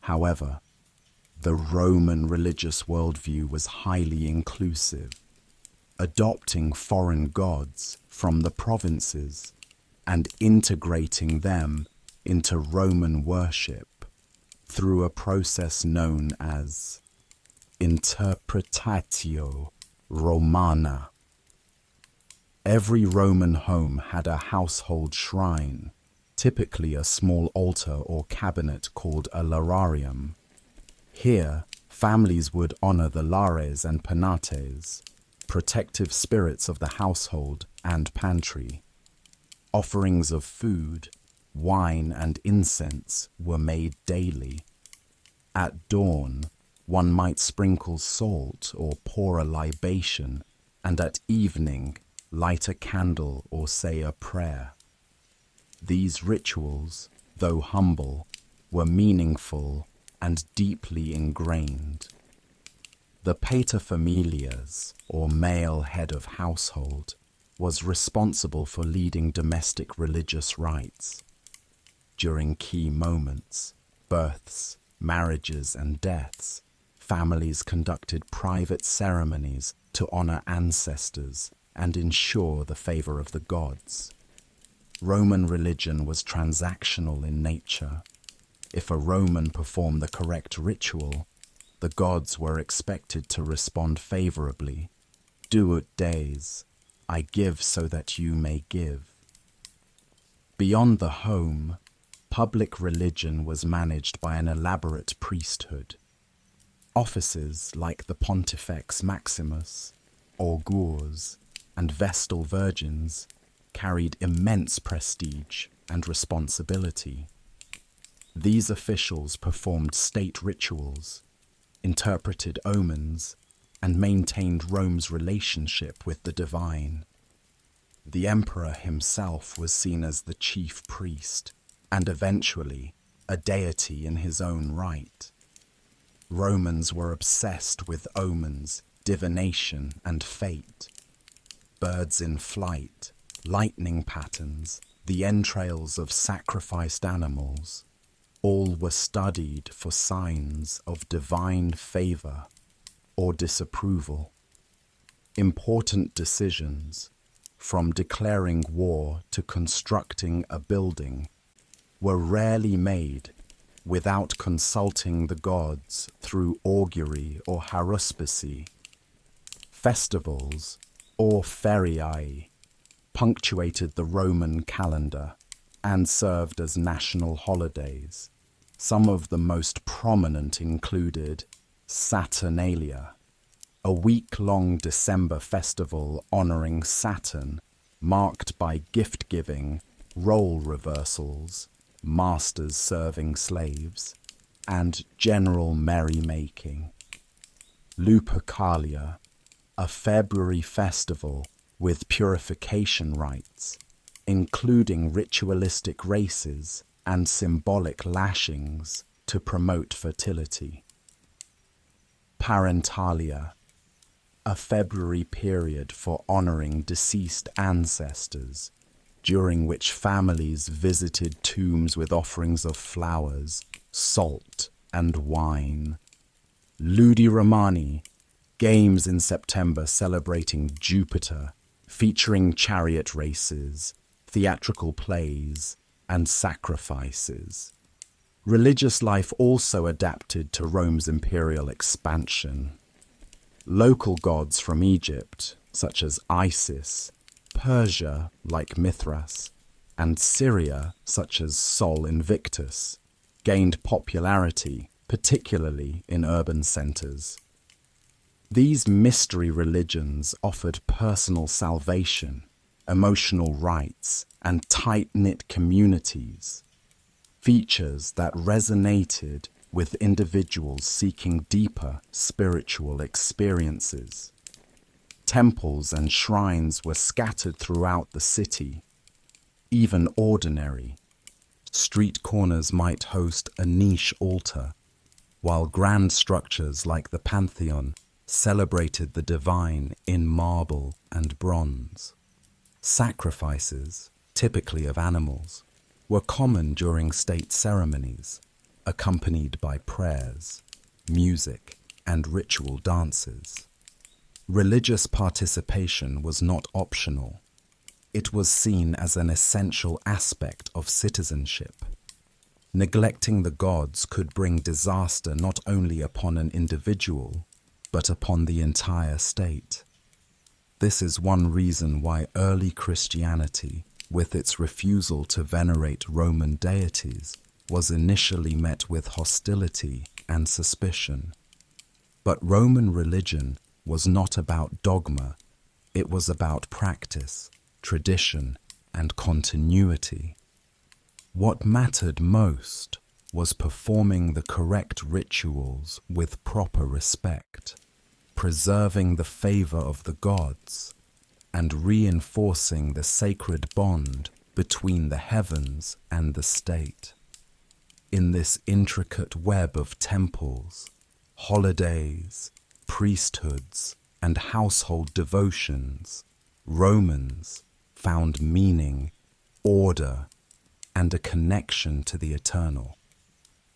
However, the Roman religious worldview was highly inclusive, adopting foreign gods from the provinces and integrating them into Roman worship through a process known as interpretatio Romana. Every Roman home had a household shrine, typically a small altar or cabinet called a lararium. Here, families would honor the lares and penates, protective spirits of the household and pantry. Offerings of food, wine, and incense were made daily. At dawn, one might sprinkle salt or pour a libation, and at evening, light a candle or say a prayer. These rituals, though humble, were meaningful and deeply ingrained. The paterfamilias, or male head of household, was responsible for leading domestic religious rites. During key moments, births, marriages, and deaths, families conducted private ceremonies to honor ancestors and ensure the favor of the gods. Roman religion was transactional in nature. If a Roman performed the correct ritual, the gods were expected to respond favorably. Do ut des, I give so that you may give. Beyond the home, public religion was managed by an elaborate priesthood. Offices like the Pontifex Maximus, augurs, and Vestal Virgins carried immense prestige and responsibility. These officials performed state rituals, interpreted omens, and maintained Rome's relationship with the divine. The emperor himself was seen as the chief priest, and eventually a deity in his own right. Romans were obsessed with omens, divination, and fate. Birds in flight, lightning patterns, the entrails of sacrificed animals, all were studied for signs of divine favor or disapproval. Important decisions, from declaring war to constructing a building, were rarely made without consulting the gods through augury or haruspicy. Festivals, or feriae, punctuated the Roman calendar and served as national holidays. Some of the most prominent included Saturnalia, a week-long December festival honoring Saturn, marked by gift-giving, role reversals, masters serving slaves, and general merrymaking. Lupercalia, a February festival with purification rites, including ritualistic races and symbolic lashings to promote fertility. Parentalia, a February period for honoring deceased ancestors, during which families visited tombs with offerings of flowers, salt, and wine. Ludi Romani, games in September celebrating Jupiter, featuring chariot races, theatrical plays, and sacrifices. Religious life also adapted to Rome's imperial expansion. Local gods from Egypt, such as Isis, Persia, like Mithras, and Syria, such as Sol Invictus, gained popularity, particularly in urban centers. These mystery religions offered personal salvation, emotional rights, and tight-knit communities, features that resonated with individuals seeking deeper spiritual experiences. Temples and shrines were scattered throughout the city, even ordinary. Street corners might host a niche altar, while grand structures like the Pantheon celebrated the divine in marble and bronze. Sacrifices, typically of animals, were common during state ceremonies, accompanied by prayers, music, and ritual dances. Religious participation was not optional. It was seen as an essential aspect of citizenship. Neglecting the gods could bring disaster not only upon an individual, but upon the entire state. This is one reason why early Christianity, with its refusal to venerate Roman deities, was initially met with hostility and suspicion. But Roman religion was not about dogma, it was about practice, tradition, and continuity. What mattered most was performing the correct rituals with proper respect, preserving the favor of the gods, and reinforcing the sacred bond between the heavens and the state. In this intricate web of temples, holidays, priesthoods, and household devotions, Romans found meaning, order, and a connection to the eternal.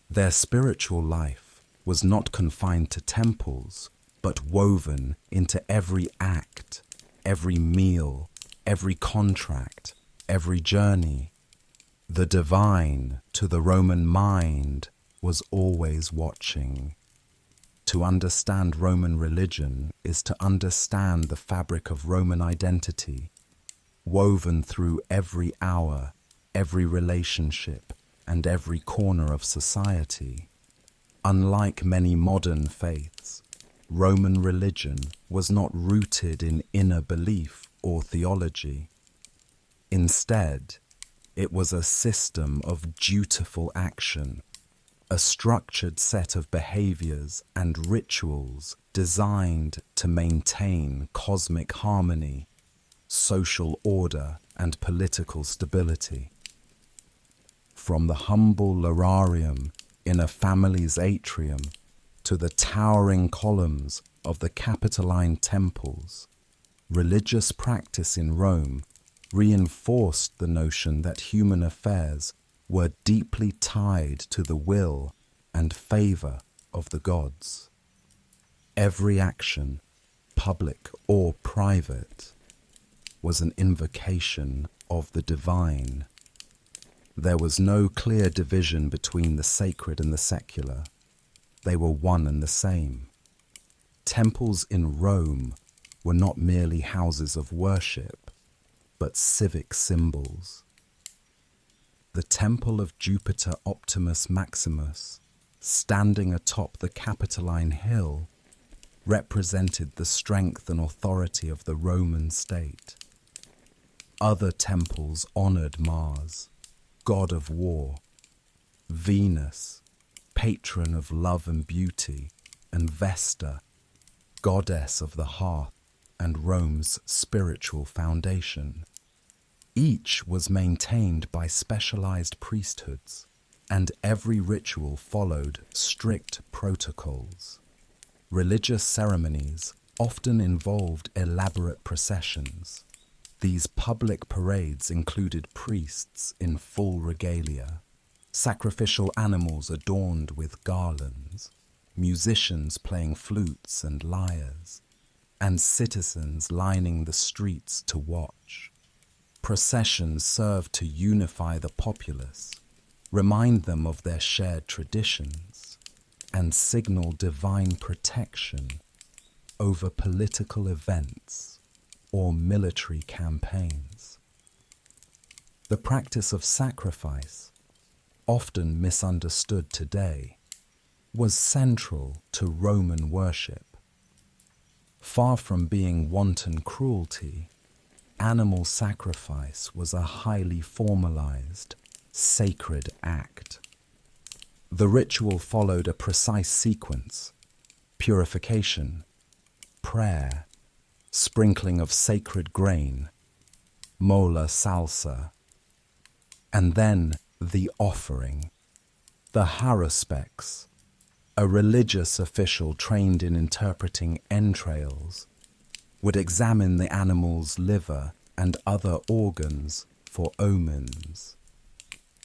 Their spiritual life was not confined to temples, but woven into every act, every meal, every contract, every journey. The divine, to the Roman mind, was always watching. To understand Roman religion is to understand the fabric of Roman identity, woven through every hour, every relationship, and every corner of society. Unlike many modern faiths, Roman religion was not rooted in inner belief or theology. Instead, it was a system of dutiful action, a structured set of behaviors and rituals designed to maintain cosmic harmony, social order, and political stability. From the humble lararium in a family's atrium to the towering columns of the Capitoline temples, religious practice in Rome reinforced the notion that human affairs were deeply tied to the will and favor of the gods. Every action, public or private, was an invocation of the divine. There was no clear division between the sacred and the secular. They were one and the same. Temples in Rome were not merely houses of worship, but civic symbols. The temple of Jupiter Optimus Maximus, standing atop the Capitoline Hill, represented the strength and authority of the Roman state. Other temples honored Mars, god of war, Venus, patron of love and beauty, and Vesta, goddess of the hearth and Rome's spiritual foundation. Each was maintained by specialized priesthoods, and every ritual followed strict protocols. Religious ceremonies often involved elaborate processions. These public parades included priests in full regalia, sacrificial animals adorned with garlands, musicians playing flutes and lyres, and citizens lining the streets to watch. Processions served to unify the populace, remind them of their shared traditions, and signal divine protection over political events or military campaigns. The practice of sacrifice, often misunderstood today, was central to Roman worship. Far from being wanton cruelty, animal sacrifice was a highly formalized, sacred act. The ritual followed a precise sequence: purification, prayer, sprinkling of sacred grain, mola salsa, and then the offering. The haruspex, a religious official trained in interpreting entrails, would examine the animal's liver and other organs for omens.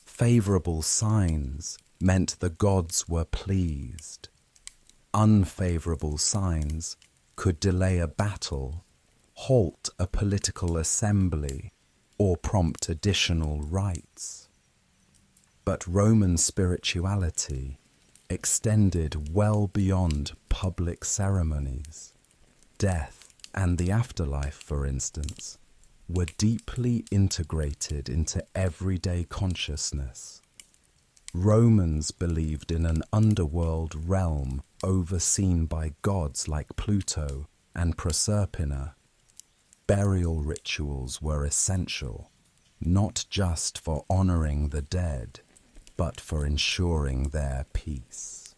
Favorable signs meant the gods were pleased. Unfavorable signs could delay a battle, halt a political assembly, or prompt additional rites. But Roman spirituality extended well beyond public ceremonies. Death and the afterlife, for instance, were deeply integrated into everyday consciousness. Romans believed in an underworld realm overseen by gods like Pluto and Proserpina. Burial rituals were essential, not just for honoring the dead, but for ensuring their peace.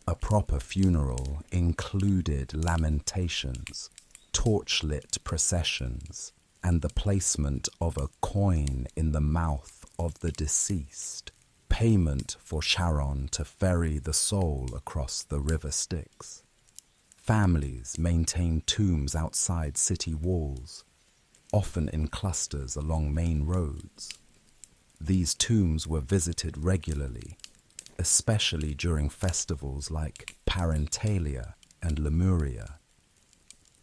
A proper funeral included lamentations, torchlit processions, and the placement of a coin in the mouth of the deceased, payment for Charon to ferry the soul across the river Styx. Families maintained tombs outside city walls, often in clusters along main roads. These tombs were visited regularly, especially during festivals like Parentalia and Lemuria.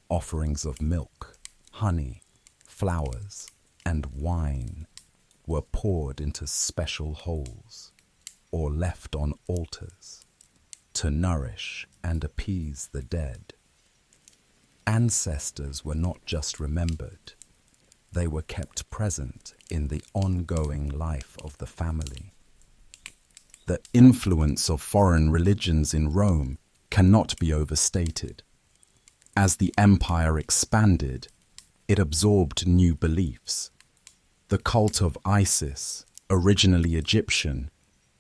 Offerings of milk, honey, flowers, and wine were poured into special holes or left on altars to nourish and appease the dead. Ancestors were not just remembered, they were kept present in the ongoing life of the family. The influence of foreign religions in Rome cannot be overstated. As the empire expanded, it absorbed new beliefs. The cult of Isis, originally Egyptian,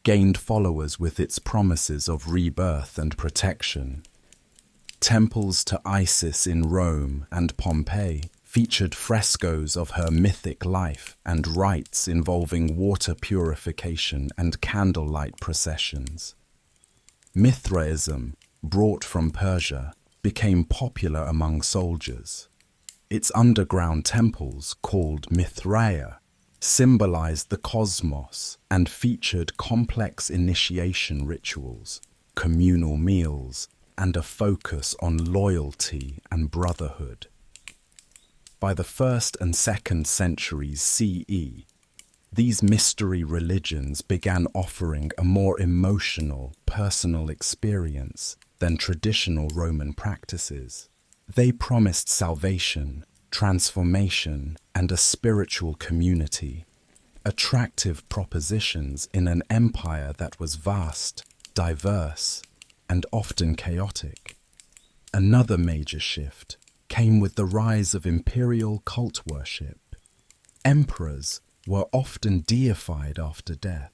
gained followers with its promises of rebirth and protection. Temples to Isis in Rome and Pompeii featured frescoes of her mythic life and rites involving water purification and candlelight processions. Mithraism, brought from Persia, became popular among soldiers. Its underground temples, called Mithraea, symbolized the cosmos and featured complex initiation rituals, communal meals, and a focus on loyalty and brotherhood. By the 1st and 2nd centuries CE, these mystery religions began offering a more emotional, personal experience than traditional Roman practices. They promised salvation, transformation, and a spiritual community, attractive propositions in an empire that was vast, diverse, and often chaotic. Another major shift came with the rise of imperial cult worship. Emperors were often deified after death,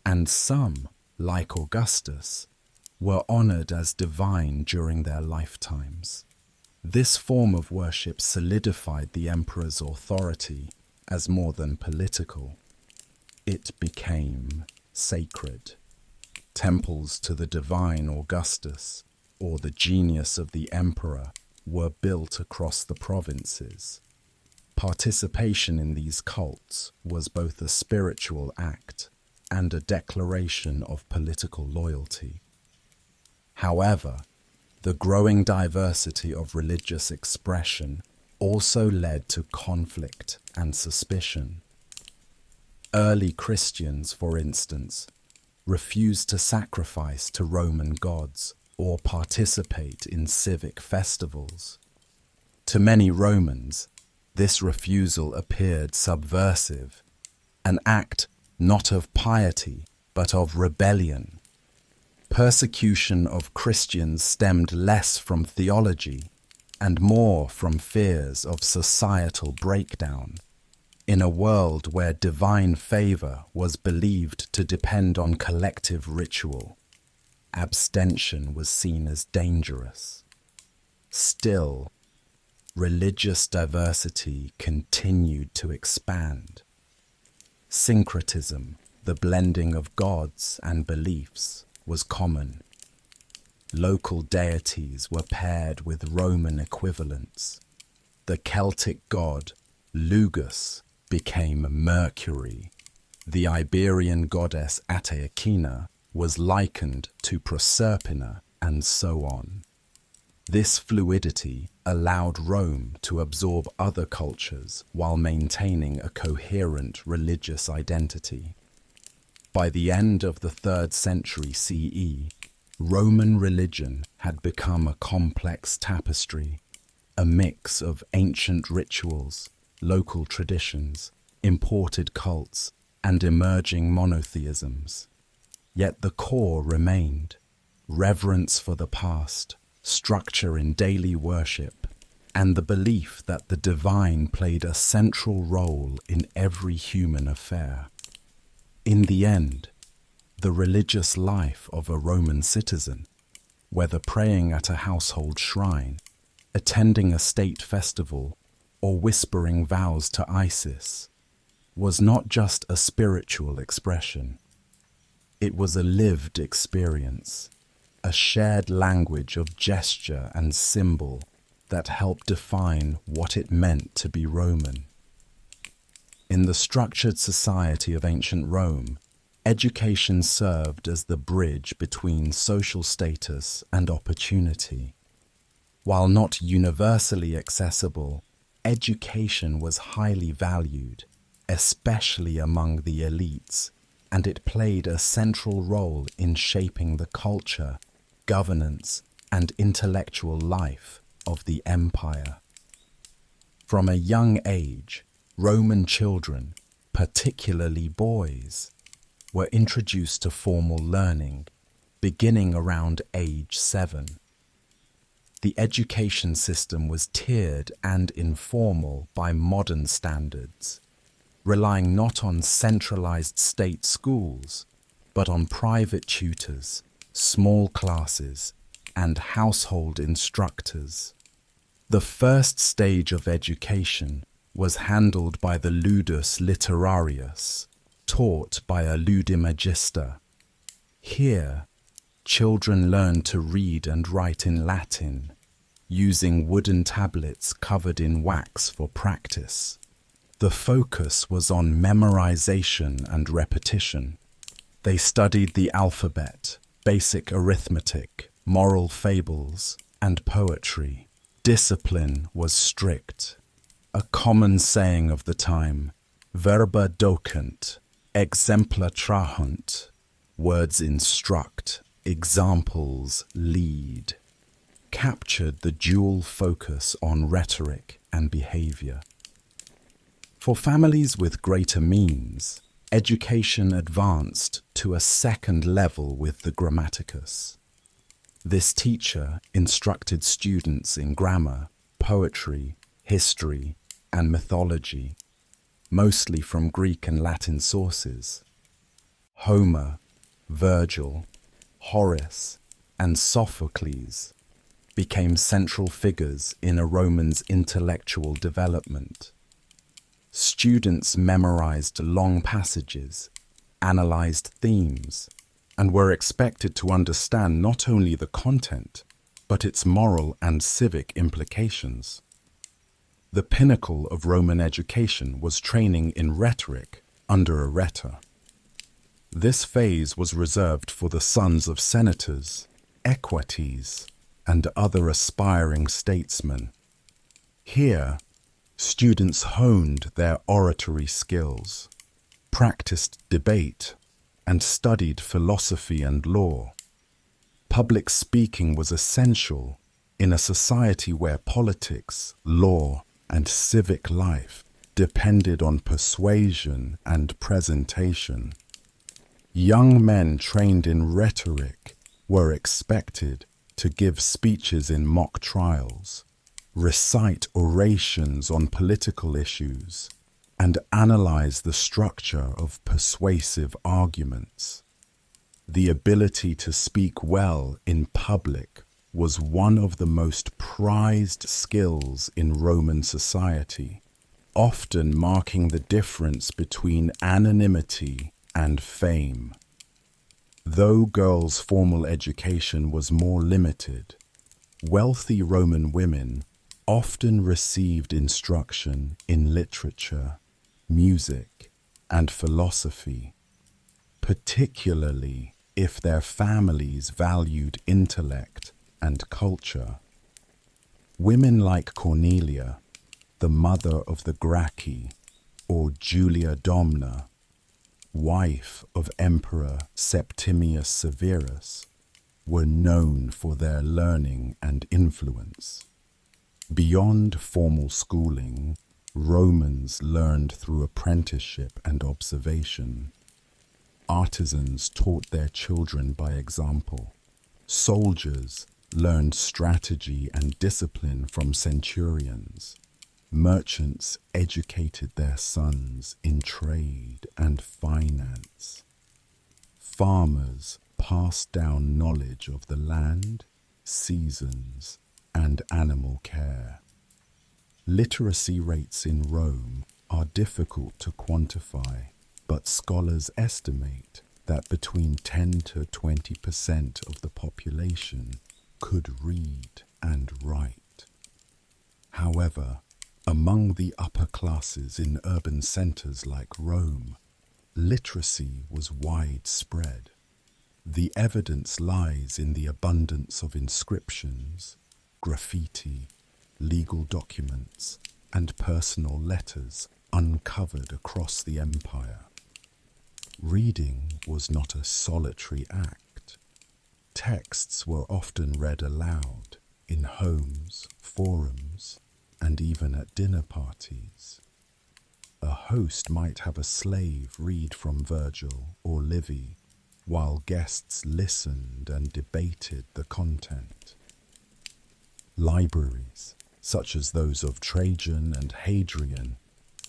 and some, like Augustus, were honored as divine during their lifetimes. This form of worship solidified the emperor's authority as more than political. It became sacred. Temples to the divine Augustus or the genius of the emperor were built across the provinces. Participation in these cults was both a spiritual act and a declaration of political loyalty. However, the growing diversity of religious expression also led to conflict and suspicion. Early Christians, for instance, refused to sacrifice to Roman gods or participate in civic festivals. To many Romans, this refusal appeared subversive, an act not of piety but of rebellion. Persecution of Christians stemmed less from theology and more from fears of societal breakdown. In a world where divine favor was believed to depend on collective ritual, abstention was seen as dangerous. Still, religious diversity continued to expand. Syncretism, the blending of gods and beliefs, was common. Local deities were paired with Roman equivalents. The Celtic god Lugus became Mercury. The Iberian goddess Ateakina was likened to Proserpina, and so on. This fluidity allowed Rome to absorb other cultures while maintaining a coherent religious identity. By the end of the 3rd century CE, Roman religion had become a complex tapestry, a mix of ancient rituals, local traditions, imported cults, and emerging monotheisms. Yet the core remained: reverence for the past, structure in daily worship, and the belief that the divine played a central role in every human affair. In the end, the religious life of a Roman citizen, whether praying at a household shrine, attending a state festival, or whispering vows to Isis, was not just a spiritual expression. It was a lived experience, a shared language of gesture and symbol that helped define what it meant to be Roman. In the structured society of ancient Rome, education served as the bridge between social status and opportunity. While not universally accessible, education was highly valued, especially among the elites, and it played a central role in shaping the culture, governance, and intellectual life of the empire. From a young age, Roman children, particularly boys, were introduced to formal learning, beginning around age 7. The education system was tiered and informal by modern standards, relying not on centralized state schools, but on private tutors, small classes, and household instructors. The first stage of education was handled by the ludus literarius, taught by a ludimagister. Here, children learned to read and write in Latin, using wooden tablets covered in wax for practice. The focus was on memorization and repetition. They studied the alphabet, basic arithmetic, moral fables, and poetry. Discipline was strict. A common saying of the time, verba docent, exempla trahunt, words instruct, examples lead, captured the dual focus on rhetoric and behavior. For families with greater means, education advanced to a second level with the grammaticus. This teacher instructed students in grammar, poetry, history, and mythology, mostly from Greek and Latin sources. Homer, Virgil, Horace, and Sophocles became central figures in a Roman's intellectual development. Students memorized long passages, analyzed themes, and were expected to understand not only the content, but its moral and civic implications. The pinnacle of Roman education was training in rhetoric under a rhetor. This phase was reserved for the sons of senators, equites, and other aspiring statesmen. Here, students honed their oratory skills, practiced debate, and studied philosophy and law. Public speaking was essential in a society where politics, law, and civic life depended on persuasion and presentation. Young men trained in rhetoric were expected to give speeches in mock trials, recite orations on political issues, and analyze the structure of persuasive arguments. The ability to speak well in public was one of the most prized skills in Roman society, often marking the difference between anonymity and fame. Though girls' formal education was more limited, wealthy Roman women often received instruction in literature, music, and philosophy, particularly if their families valued intellect and culture. Women like Cornelia, the mother of the Gracchi, or Julia Domna, wife of Emperor Septimius Severus, were known for their learning and influence. Beyond formal schooling, Romans learned through apprenticeship and observation. Artisans taught their children by example. Soldiers learned strategy and discipline from centurions. Merchants educated their sons in trade and finance. Farmers passed down knowledge of the land, seasons, and animal care. Literacy rates in Rome are difficult to quantify, but scholars estimate that between 10 to 20% of the population could read and write. However, among the upper classes in urban centers like Rome, literacy was widespread. The evidence lies in the abundance of inscriptions, graffiti, legal documents, and personal letters uncovered across the empire. Reading was not a solitary act. Texts were often read aloud in homes, forums, and even at dinner parties. A host might have a slave read from Virgil or Livy, while guests listened and debated the content. Libraries, such as those of Trajan and Hadrian,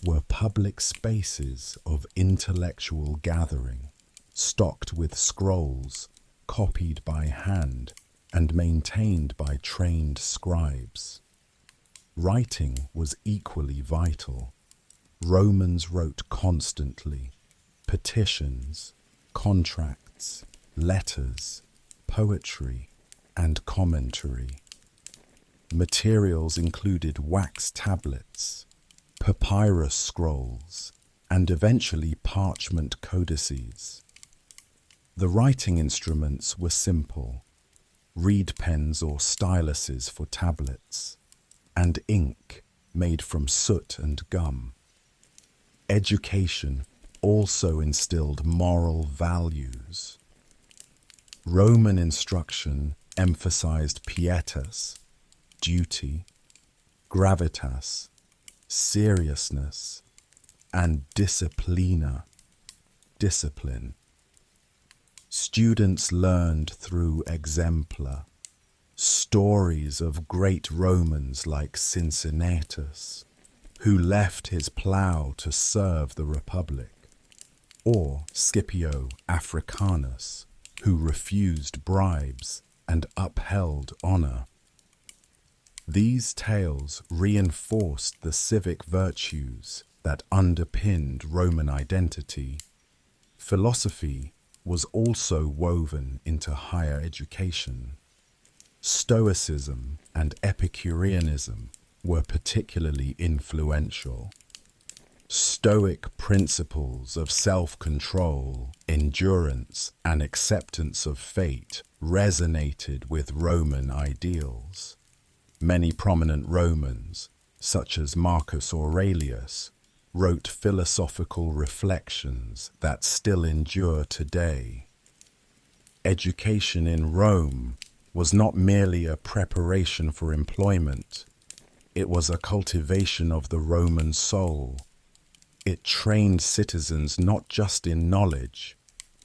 were public spaces of intellectual gathering, stocked with scrolls, copied by hand and maintained by trained scribes. Writing was equally vital. Romans wrote constantly: petitions, contracts, letters, poetry, and commentary. Materials included wax tablets, papyrus scrolls, and eventually parchment codices. The writing instruments were simple: reed pens or styluses for tablets, and ink made from soot and gum. Education also instilled moral values. Roman instruction emphasized pietas, duty, gravitas, seriousness, and disciplina, discipline. Students learned through exempla, stories of great Romans like Cincinnatus, who left his plough to serve the Republic, or Scipio Africanus, who refused bribes and upheld honor. These tales reinforced the civic virtues that underpinned Roman identity. Philosophy was also woven into higher education. Stoicism and Epicureanism were particularly influential. Stoic principles of self-control, endurance, and acceptance of fate resonated with Roman ideals. Many prominent Romans, such as Marcus Aurelius, wrote philosophical reflections that still endure today. Education in Rome was not merely a preparation for employment, it was a cultivation of the Roman soul. It trained citizens not just in knowledge,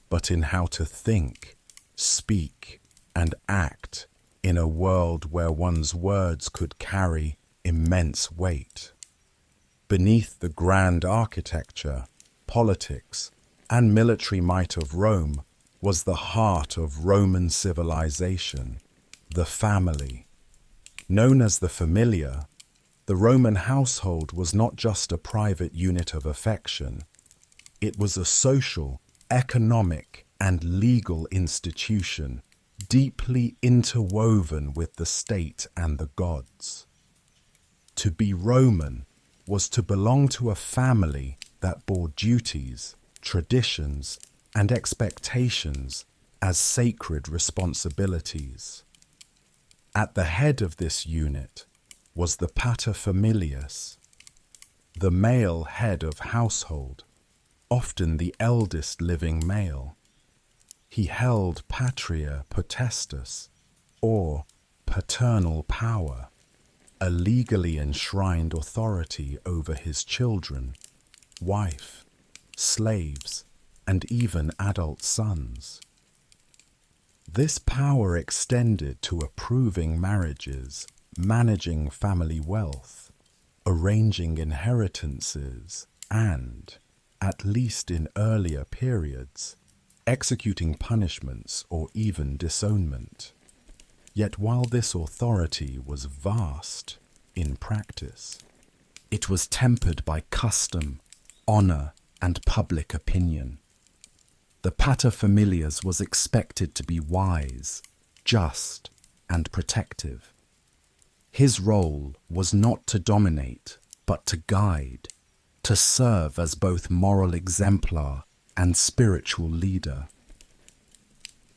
but in how to think, speak, and act in a world where one's words could carry immense weight. Beneath the grand architecture, politics, and military might of Rome was the heart of Roman civilization, the family. Known as the familia, the Roman household was not just a private unit of affection. It was a social, economic, and legal institution deeply interwoven with the state and the gods. To be Roman was to belong to a family that bore duties, traditions, and expectations as sacred responsibilities. At the head of this unit was the paterfamilias, the male head of household, often the eldest living male. He held patria potestas, or paternal power, a legally enshrined authority over his children, wife, slaves, and even adult sons. This power extended to approving marriages, managing family wealth, arranging inheritances, and, at least in earlier periods, executing punishments or even disownment. Yet while this authority was vast in practice, it was tempered by custom, honor, and public opinion. The paterfamilias was expected to be wise, just, and protective. His role was not to dominate, but to guide, to serve as both moral exemplar and spiritual leader.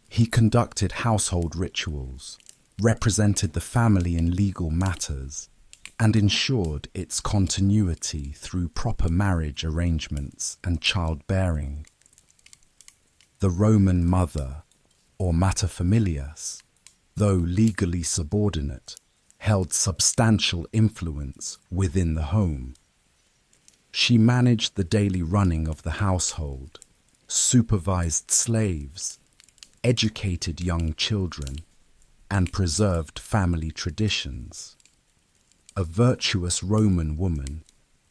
He conducted household rituals, represented the family in legal matters, and ensured its continuity through proper marriage arrangements and childbearing. The Roman mother, or materfamilias, though legally subordinate, held substantial influence within the home. She managed the daily running of the household, supervised slaves, educated young children, and preserved family traditions. A virtuous Roman woman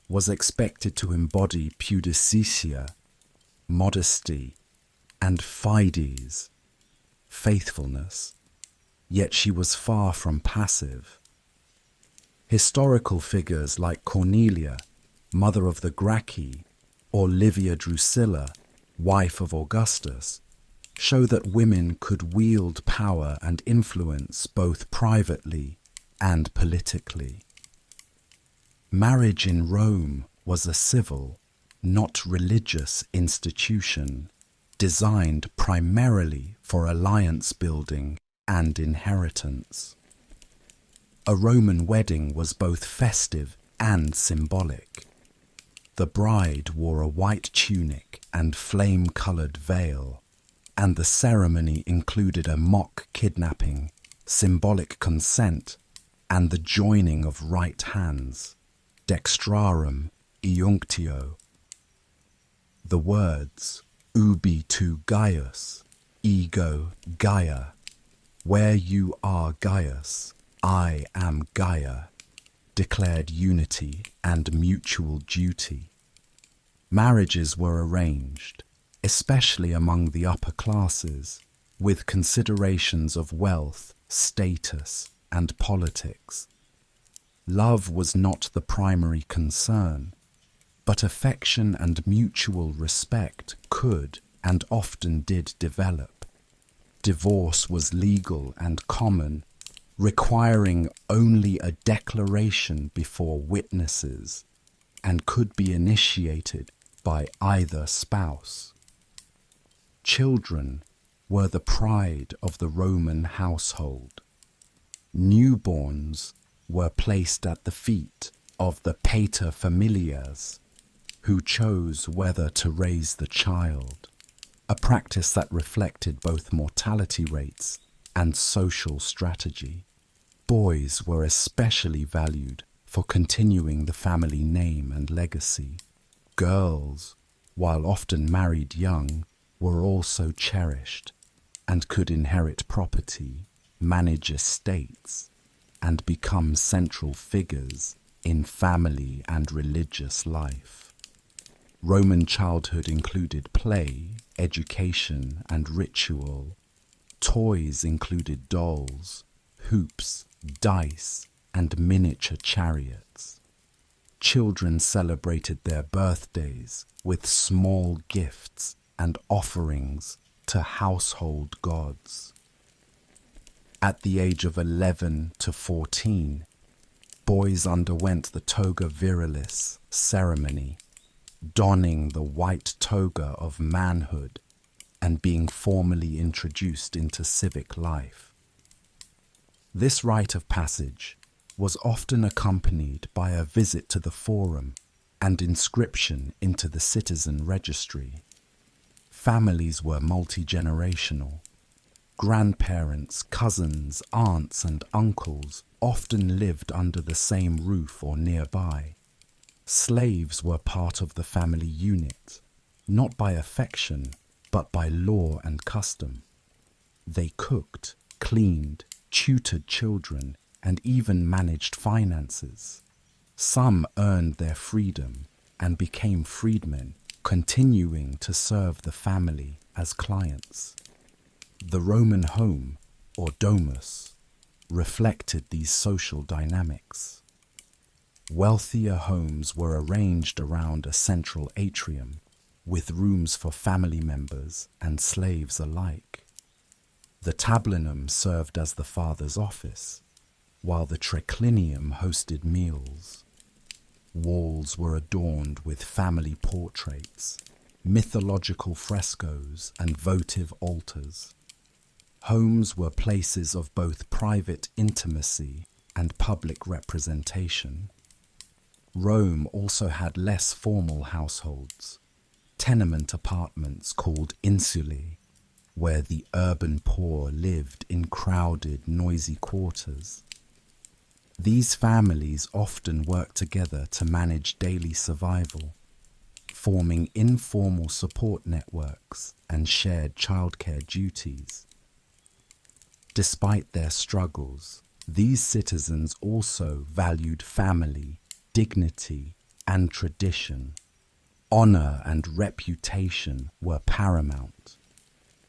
was expected to embody pudicitia, modesty, and fides, faithfulness, yet she was far from passive. Historical figures like Cornelia, mother of the Gracchi, or Livia Drusilla, wife of Augustus, show that women could wield power and influence both privately and politically. Marriage in Rome was a civil, not religious institution, designed primarily for alliance building and inheritance. A Roman wedding was both festive and symbolic. The bride wore a white tunic and flame-colored veil, and the ceremony included a mock kidnapping, symbolic consent, and the joining of right hands, dextrarum iunctio. The words ubi tu Gaius, ego Gaia, where you are Gaius, I am Gaia, declared unity and mutual duty. Marriages were arranged, especially among the upper classes, with considerations of wealth, status, and politics. Love was not the primary concern, but affection and mutual respect could and often did develop. Divorce was legal and common, requiring only a declaration before witnesses, and could be initiated by either spouse. Children were the pride of the Roman household. Newborns were placed at the feet of the paterfamilias, who chose whether to raise the child, a practice that reflected both mortality rates and social strategy. Boys were especially valued for continuing the family name and legacy. Girls, while often married young, were also cherished and could inherit property, manage estates, and become central figures in family and religious life. Roman childhood included play, education, and ritual. Toys included dolls, hoops, dice, and miniature chariots. Children celebrated their birthdays with small gifts and offerings to household gods. At the age of 11 to 14, boys underwent the toga virilis ceremony, donning the white toga of manhood and being formally introduced into civic life. This rite of passage was often accompanied by a visit to the forum and inscription into the citizen registry. Families were multi-generational. Grandparents, cousins, aunts, and uncles often lived under the same roof or nearby. Slaves were part of the family unit, not by affection, but by law and custom. They cooked, cleaned, tutored children, and even managed finances. Some earned their freedom and became freedmen, continuing to serve the family as clients. The Roman home, or domus, reflected these social dynamics. Wealthier homes were arranged around a central atrium, with rooms for family members and slaves alike. The tablinum served as the father's office, while the triclinium hosted meals. Walls were adorned with family portraits, mythological frescoes, and votive altars. Homes were places of both private intimacy and public representation. Rome also had less formal households, tenement apartments called insulae, where the urban poor lived in crowded, noisy quarters. These families often worked together to manage daily survival, forming informal support networks and shared childcare duties. Despite their struggles, these citizens also valued family, dignity, and tradition. Honor and reputation were paramount.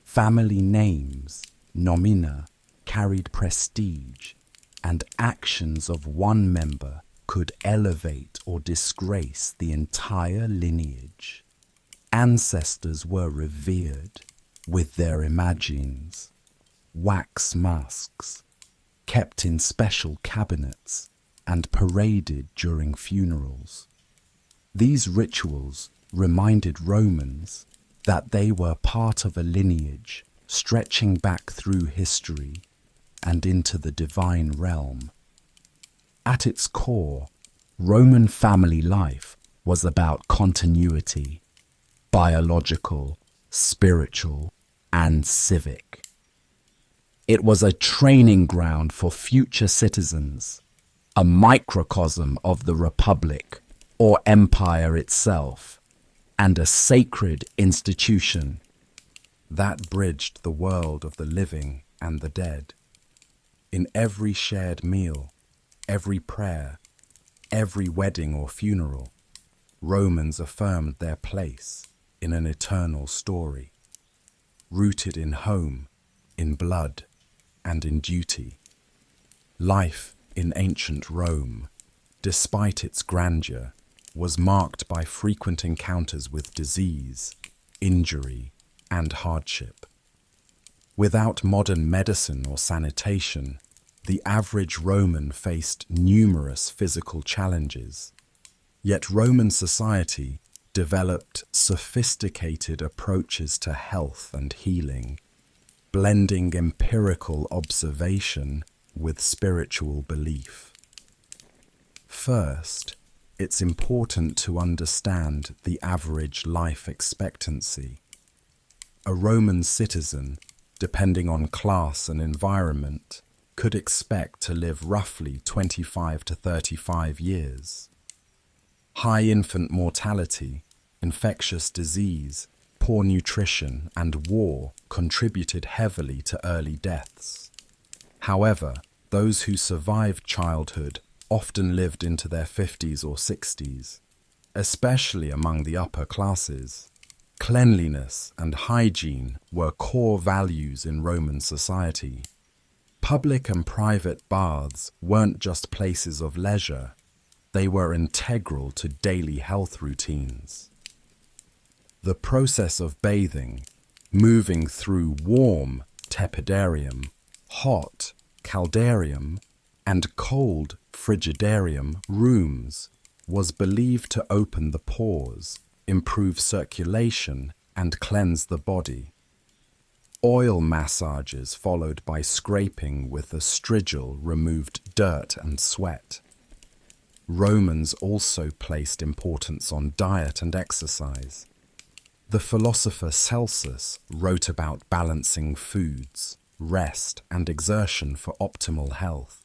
Family names, nomina, carried prestige, and actions of one member could elevate or disgrace the entire lineage. Ancestors were revered, with their imagines, wax masks, kept in special cabinets and paraded during funerals. These rituals reminded Romans that they were part of a lineage stretching back through history and into the divine realm. At its core, Roman family life was about continuity, biological, spiritual, and civic. It was a training ground for future citizens, a microcosm of the Republic or empire itself, and a sacred institution that bridged the world of the living and the dead. In every shared meal, every prayer, every wedding or funeral, Romans affirmed their place in an eternal story, rooted in home, in blood, and in duty. Life in ancient Rome despite its grandeur, was marked by frequent encounters with disease, injury, and hardship. Without modern medicine or sanitation, the average Roman faced numerous physical challenges. Yet Roman society developed sophisticated approaches to health and healing, blending empirical observation with spiritual belief. First, it's important to understand the average life expectancy. A Roman citizen, depending on class and environment, could expect to live roughly 25 to 35 years. High infant mortality, infectious disease, poor nutrition, and war contributed heavily to early deaths. However, those who survived childhood often lived into their 50s or 60s, especially among the upper classes. Cleanliness and hygiene were core values in Roman society. Public and private baths weren't just places of leisure, they were integral to daily health routines. The process of bathing, moving through warm tepidarium, hot caldarium, and cold frigidarium rooms, was believed to open the pores, improve circulation, and cleanse the body. Oil massages followed by scraping with a strigil removed dirt and sweat. Romans also placed importance on diet and exercise. The philosopher Celsus wrote about balancing foods, rest, and exertion for optimal health.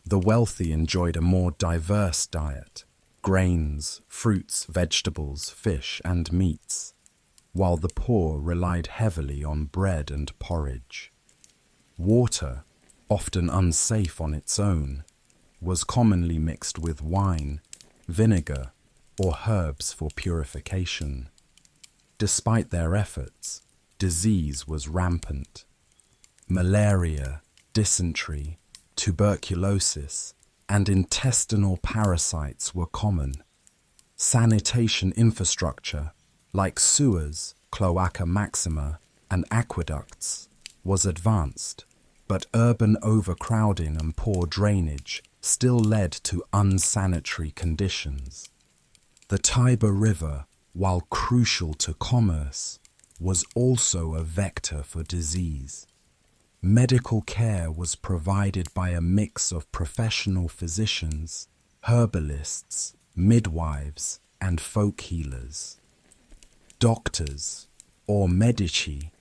The wealthy enjoyed a more diverse diet: grains, fruits, vegetables, fish, and meats, while the poor relied heavily on bread and porridge. Water, often unsafe on its own, was commonly mixed with wine, vinegar, or herbs for purification. Despite their efforts, disease was rampant. Malaria, dysentery, tuberculosis, and intestinal parasites were common. Sanitation infrastructure, like sewers, cloaca maxima, and aqueducts, was advanced, but urban overcrowding and poor drainage still led to unsanitary conditions. The Tiber River, while crucial to commerce, was also a vector for disease. Medical care was provided by a mix of professional physicians, herbalists, midwives, and folk healers. Doctors, or medici,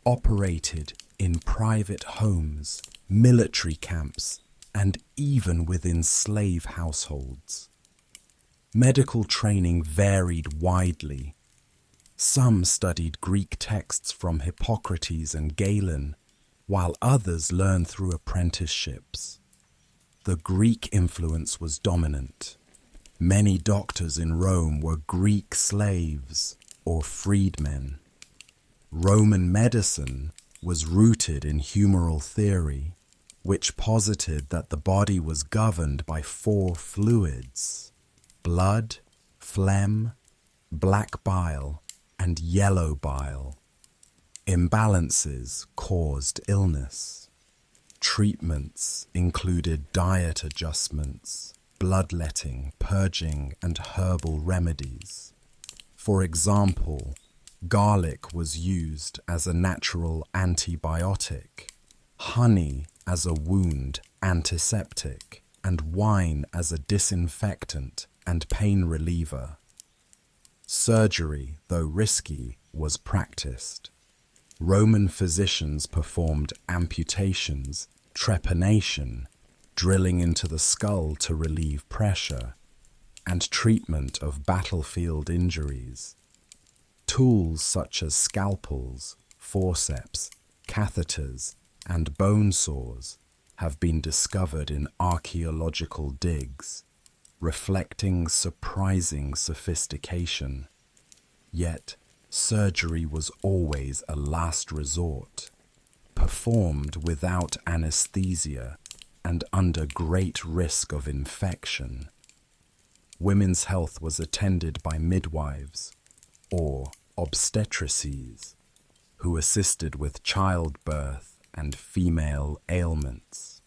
operated in private homes, military camps, and even within slave households. Medical training varied widely. Some studied Greek texts from Hippocrates and Galen, while others learned through apprenticeships. The Greek influence was dominant. Many doctors in Rome were Greek slaves or freedmen. Roman medicine was rooted in humoral theory, which posited that the body was governed by 4 fluids: blood, phlegm, black bile, and yellow bile. Imbalances caused illness. Treatments included diet adjustments, bloodletting, purging, and herbal remedies. For example, garlic was used as a natural antibiotic, honey as a wound antiseptic, and wine as a disinfectant and pain reliever. Surgery, though risky, was practiced. Roman physicians performed amputations, trepanation, drilling into the skull to relieve pressure, and treatment of battlefield injuries. Tools such as scalpels, forceps, catheters, and bone saws have been discovered in archaeological digs, reflecting surprising sophistication. Yet, surgery was always a last resort, performed without anesthesia and under great risk of infection. Women's health was attended by midwives, or obstetrices, who assisted with childbirth and female ailments.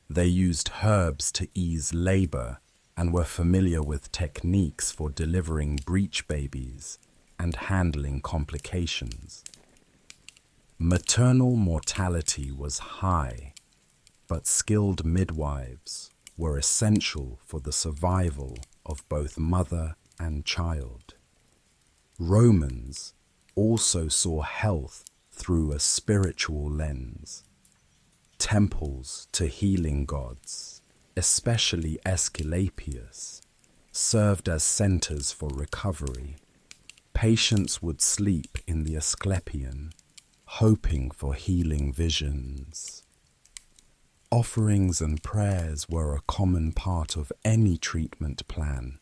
They used herbs to ease labor and were familiar with techniques for delivering breech babies and handling complications. Maternal mortality was high, but skilled midwives were essential for the survival of both mother and child. Romans also saw health through a spiritual lens. Temples to healing gods, especially Aesculapius, served as centers for recovery. Patients would sleep in the Asclepion, hoping for healing visions. Offerings and prayers were a common part of any treatment plan,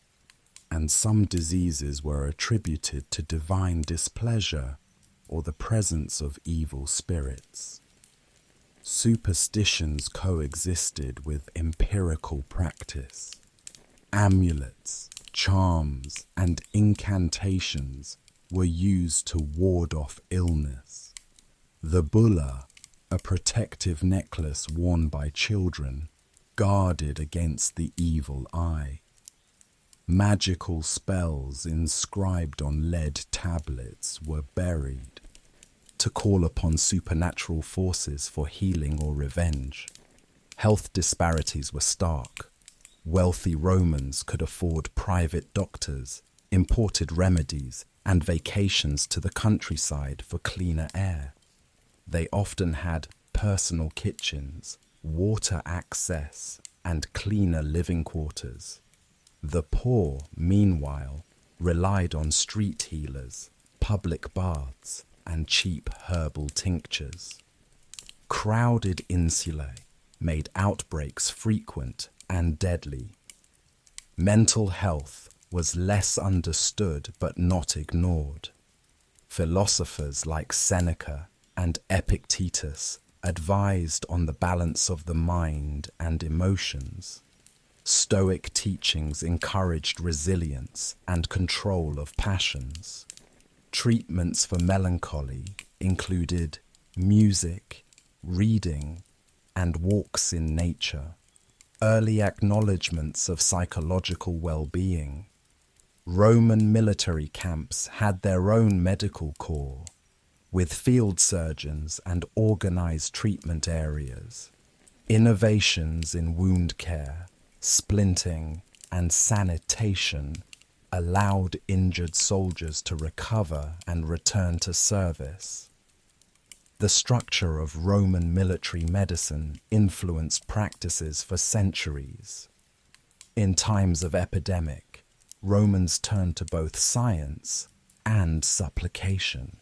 and some diseases were attributed to divine displeasure or the presence of evil spirits. Superstitions coexisted with empirical practice. Amulets, charms, and incantations were used to ward off illness. The bulla, a protective necklace worn by children, guarded against the evil eye. Magical spells inscribed on lead tablets were buried to call upon supernatural forces for healing or revenge. Health disparities were stark. Wealthy Romans could afford private doctors, imported remedies, and vacations to the countryside for cleaner air. They often had personal kitchens, water access, and cleaner living quarters. The poor, meanwhile, relied on street healers, public baths, and cheap herbal tinctures. Crowded insulae made outbreaks frequent and deadly. Mental health was less understood but not ignored. Philosophers like Seneca and Epictetus advised on the balance of the mind and emotions. Stoic teachings encouraged resilience and control of passions. Treatments for melancholy included music, reading, and walks in nature. Early acknowledgements of psychological well-being. Roman military camps had their own medical corps, with field surgeons and organized treatment areas. Innovations in wound care, splinting, and sanitation allowed injured soldiers to recover and return to service. The structure of Roman military medicine influenced practices for centuries. In times of epidemic, Romans turned to both science and supplication.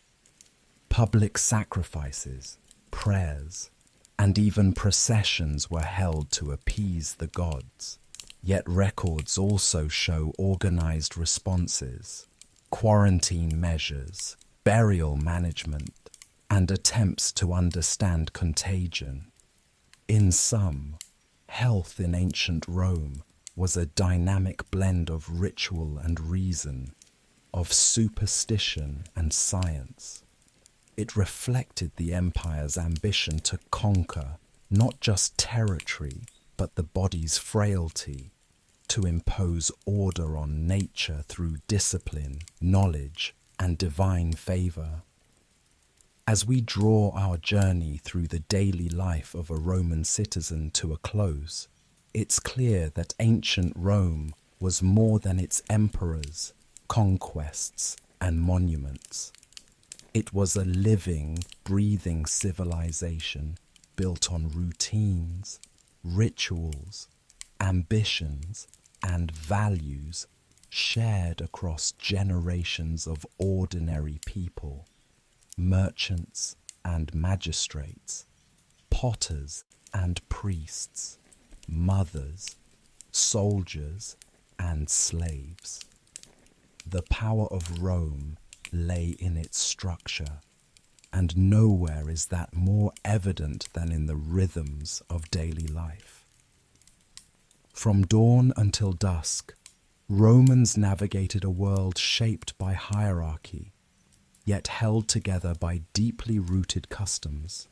Public sacrifices, prayers, and even processions were held to appease the gods. Yet records also show organized responses, quarantine measures, burial management, and attempts to understand contagion. In sum, health in ancient Rome was a dynamic blend of ritual and reason, of superstition and science. It reflected the empire's ambition to conquer not just territory, but the body's frailty, to impose order on nature through discipline, knowledge, and divine favor. As we draw our journey through the daily life of a Roman citizen to a close, it's clear that ancient Rome was more than its emperors, conquests, and monuments. It was a living, breathing civilization built on routines, rituals, ambitions, and values shared across generations of ordinary people, merchants and magistrates, potters and priests, mothers, soldiers, and slaves. The power of Rome lay in its structure, and nowhere is that more evident than in the rhythms of daily life. From dawn until dusk, Romans navigated a world shaped by hierarchy, yet held together by deeply rooted customs.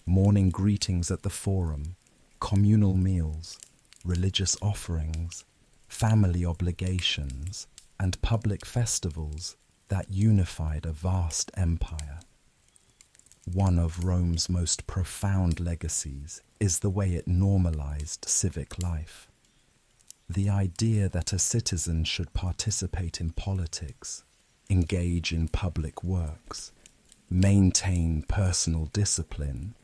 Morning greetings at the forum, communal meals, religious offerings, family obligations, and public festivals that unified a vast empire. One of Rome's most profound legacies is the way it normalized civic life. The idea that a citizen should participate in politics, engage in public works, maintain personal discipline,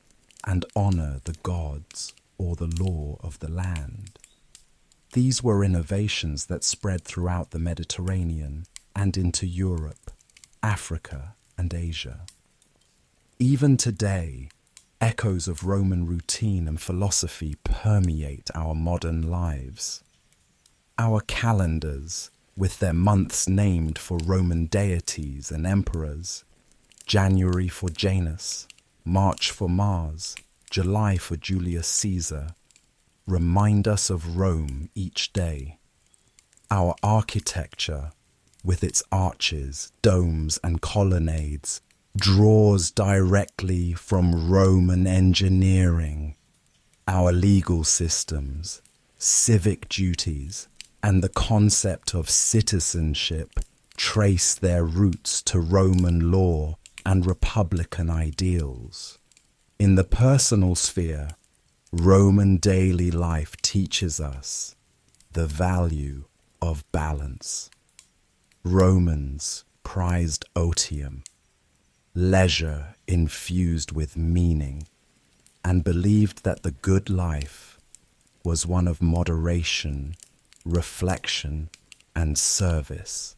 and honor the gods or the law of the land. These were innovations that spread throughout the Mediterranean and into Europe, Africa, and Asia. Even today, echoes of Roman routine and philosophy permeate our modern lives. Our calendars, with their months named for Roman deities and emperors, January for Janus, March for Mars, July for Julius Caesar, remind us of Rome each day. Our architecture, with its arches, domes, and colonnades, draws directly from Roman engineering. Our legal systems, civic duties, and the concept of citizenship trace their roots to Roman law and republican ideals. In the personal sphere, Roman daily life teaches us the value of balance. Romans prized otium, leisure infused with meaning, and believed that the good life was one of moderation, reflection, and service.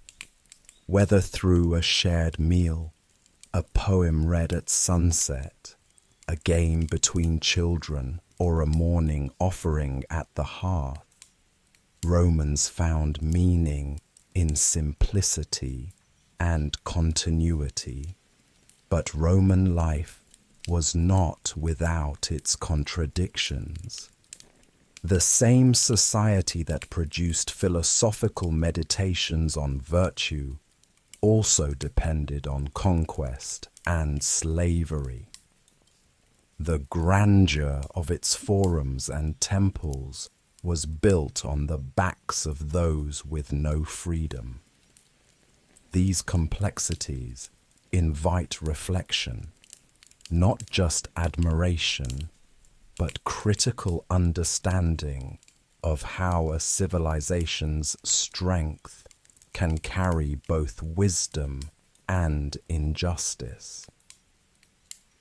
Whether through a shared meal, a poem read at sunset, a game between children, or a morning offering at the hearth, Romans found meaning in simplicity and continuity. But Roman life was not without its contradictions. The same society that produced philosophical meditations on virtue also depended on conquest and slavery. The grandeur of its forums and temples was built on the backs of those with no freedom. These complexities invite reflection, not just admiration, but critical understanding of how a civilization's strength can carry both wisdom and injustice.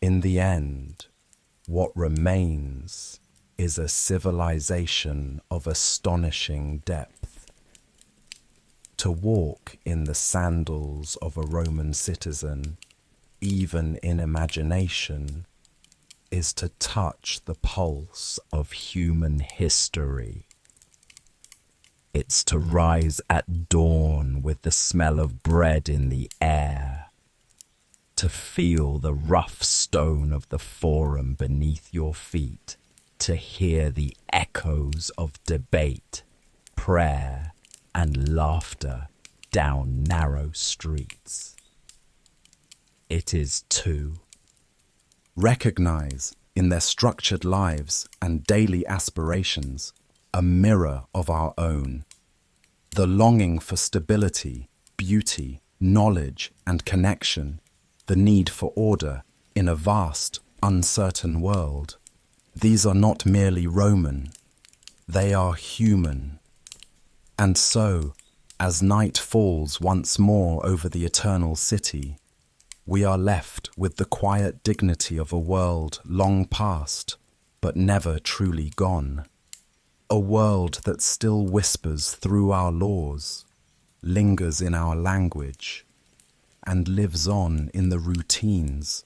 In the end, what remains is a civilization of astonishing depth. To walk in the sandals of a Roman citizen, even in imagination, is to touch the pulse of human history. It's to rise at dawn with the smell of bread in the air, to feel the rough stone of the forum beneath your feet, to hear the echoes of debate, prayer, and laughter down narrow streets. It is to recognize in their structured lives and daily aspirations a mirror of our own. The longing for stability, beauty, knowledge, and connection, the need for order in a vast, uncertain world. These are not merely Roman, they are human. And so, as night falls once more over the eternal city, we are left with the quiet dignity of a world long past, but never truly gone. A world that still whispers through our laws, lingers in our language, and lives on in the routines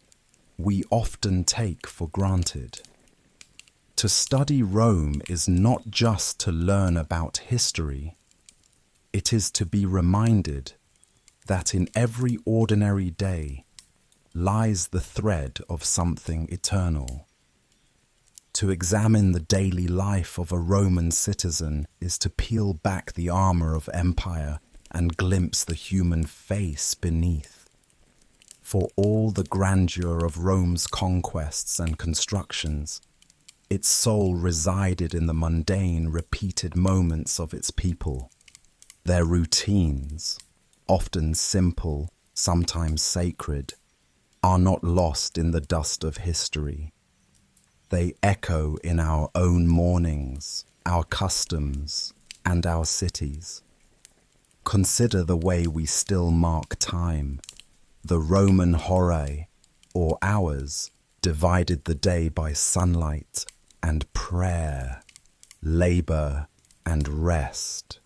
we often take for granted. To study Rome is not just to learn about history. It is to be reminded that in every ordinary day lies the thread of something eternal. To examine the daily life of a Roman citizen is to peel back the armor of empire and glimpse the human face beneath. For all the grandeur of Rome's conquests and constructions, its soul resided in the mundane, repeated moments of its people. Their routines, often simple, sometimes sacred, are not lost in the dust of history. They echo in our own mornings, our customs, and our cities. Consider the way we still mark time. The Roman hora, or hours, divided the day by sunlight and prayer, labor and rest.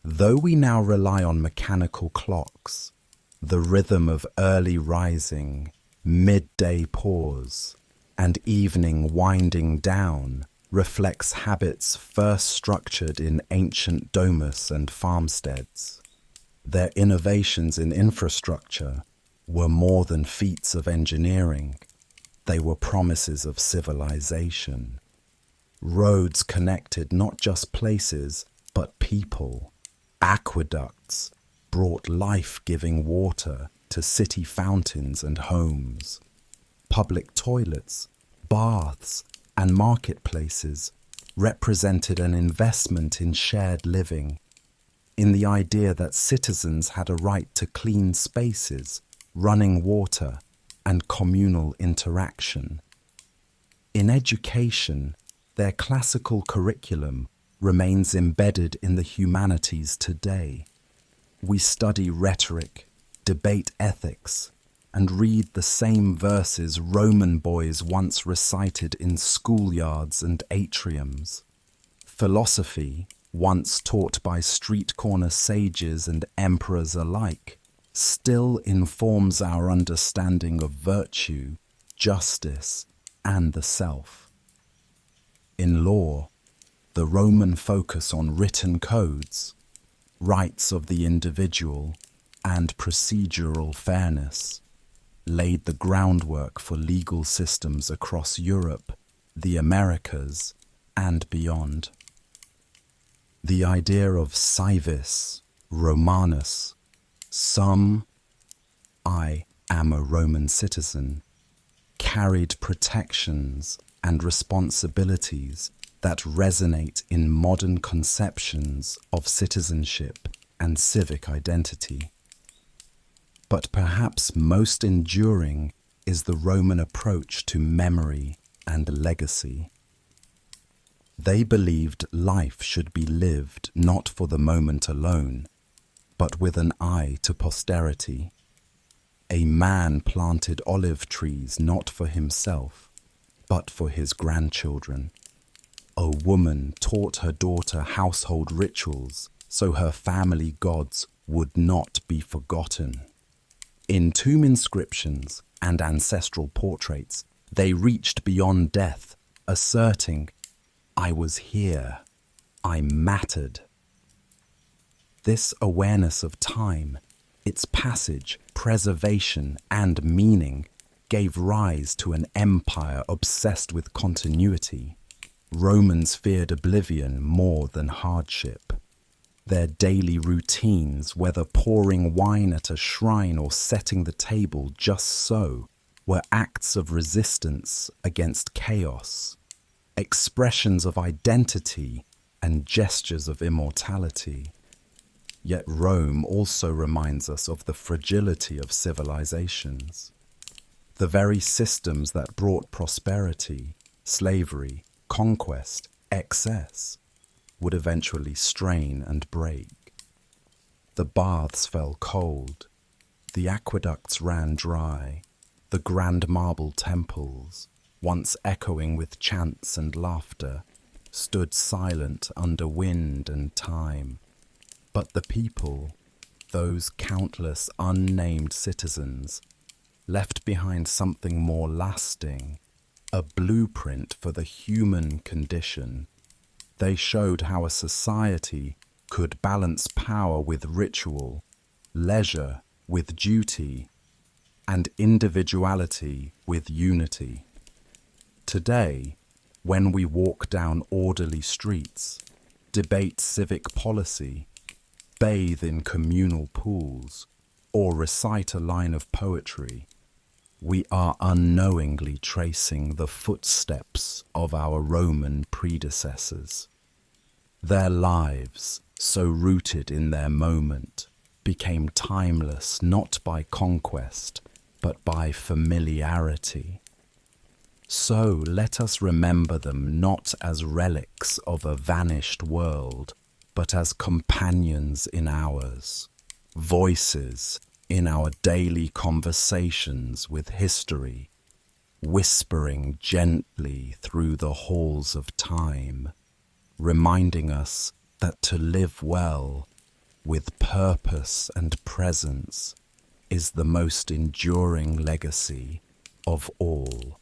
Though we now rely on mechanical clocks, the rhythm of early rising, midday pause, and evening winding down reflects habits first structured in ancient domus and farmsteads. Their innovations in infrastructure were more than feats of engineering. They were promises of civilization. Roads connected not just places, but people. Aqueducts brought life-giving water to city fountains and homes. Public toilets, baths, and marketplaces represented an investment in shared living, in the idea that citizens had a right to clean spaces, running water, and communal interaction. In education, their classical curriculum remains embedded in the humanities today. We study rhetoric, debate ethics, and read the same verses Roman boys once recited in schoolyards and atriums. Philosophy, once taught by street corner sages and emperors alike, still informs our understanding of virtue, justice, and the self. In law, the Roman focus on written codes, rights of the individual, and procedural fairness laid the groundwork for legal systems across Europe, the Americas, and beyond. The idea of civis Romanus, I am a Roman citizen, carried protections and responsibilities that resonate in modern conceptions of citizenship and civic identity. But perhaps most enduring is the Roman approach to memory and legacy. They believed life should be lived not for the moment alone, but with an eye to posterity. A man planted olive trees not for himself, but for his grandchildren. A woman taught her daughter household rituals so her family gods would not be forgotten. In tomb inscriptions and ancestral portraits, they reached beyond death, asserting, "I was here, I mattered." This awareness of time, its passage, preservation, and meaning gave rise to an empire obsessed with continuity. Romans feared oblivion more than hardship. Their daily routines, whether pouring wine at a shrine or setting the table just so, were acts of resistance against chaos, expressions of identity and gestures of immortality. Yet Rome also reminds us of the fragility of civilizations. The very systems that brought prosperity, slavery, conquest, excess, would eventually strain and break. The baths fell cold, the aqueducts ran dry, the grand marble temples, once echoing with chants and laughter, stood silent under wind and time. But the people, those countless unnamed citizens, left behind something more lasting, a blueprint for the human condition. They showed how a society could balance power with ritual, leisure with duty, and individuality with unity. Today, when we walk down orderly streets, debate civic policy, bathe in communal pools, or recite a line of poetry, we are unknowingly tracing the footsteps of our Roman predecessors. Their lives, so rooted in their moment, became timeless not by conquest, but by familiarity. So let us remember them not as relics of a vanished world, but as companions in ours, voices in our daily conversations with history, whispering gently through the halls of time, reminding us that to live well, with purpose and presence, is the most enduring legacy of all.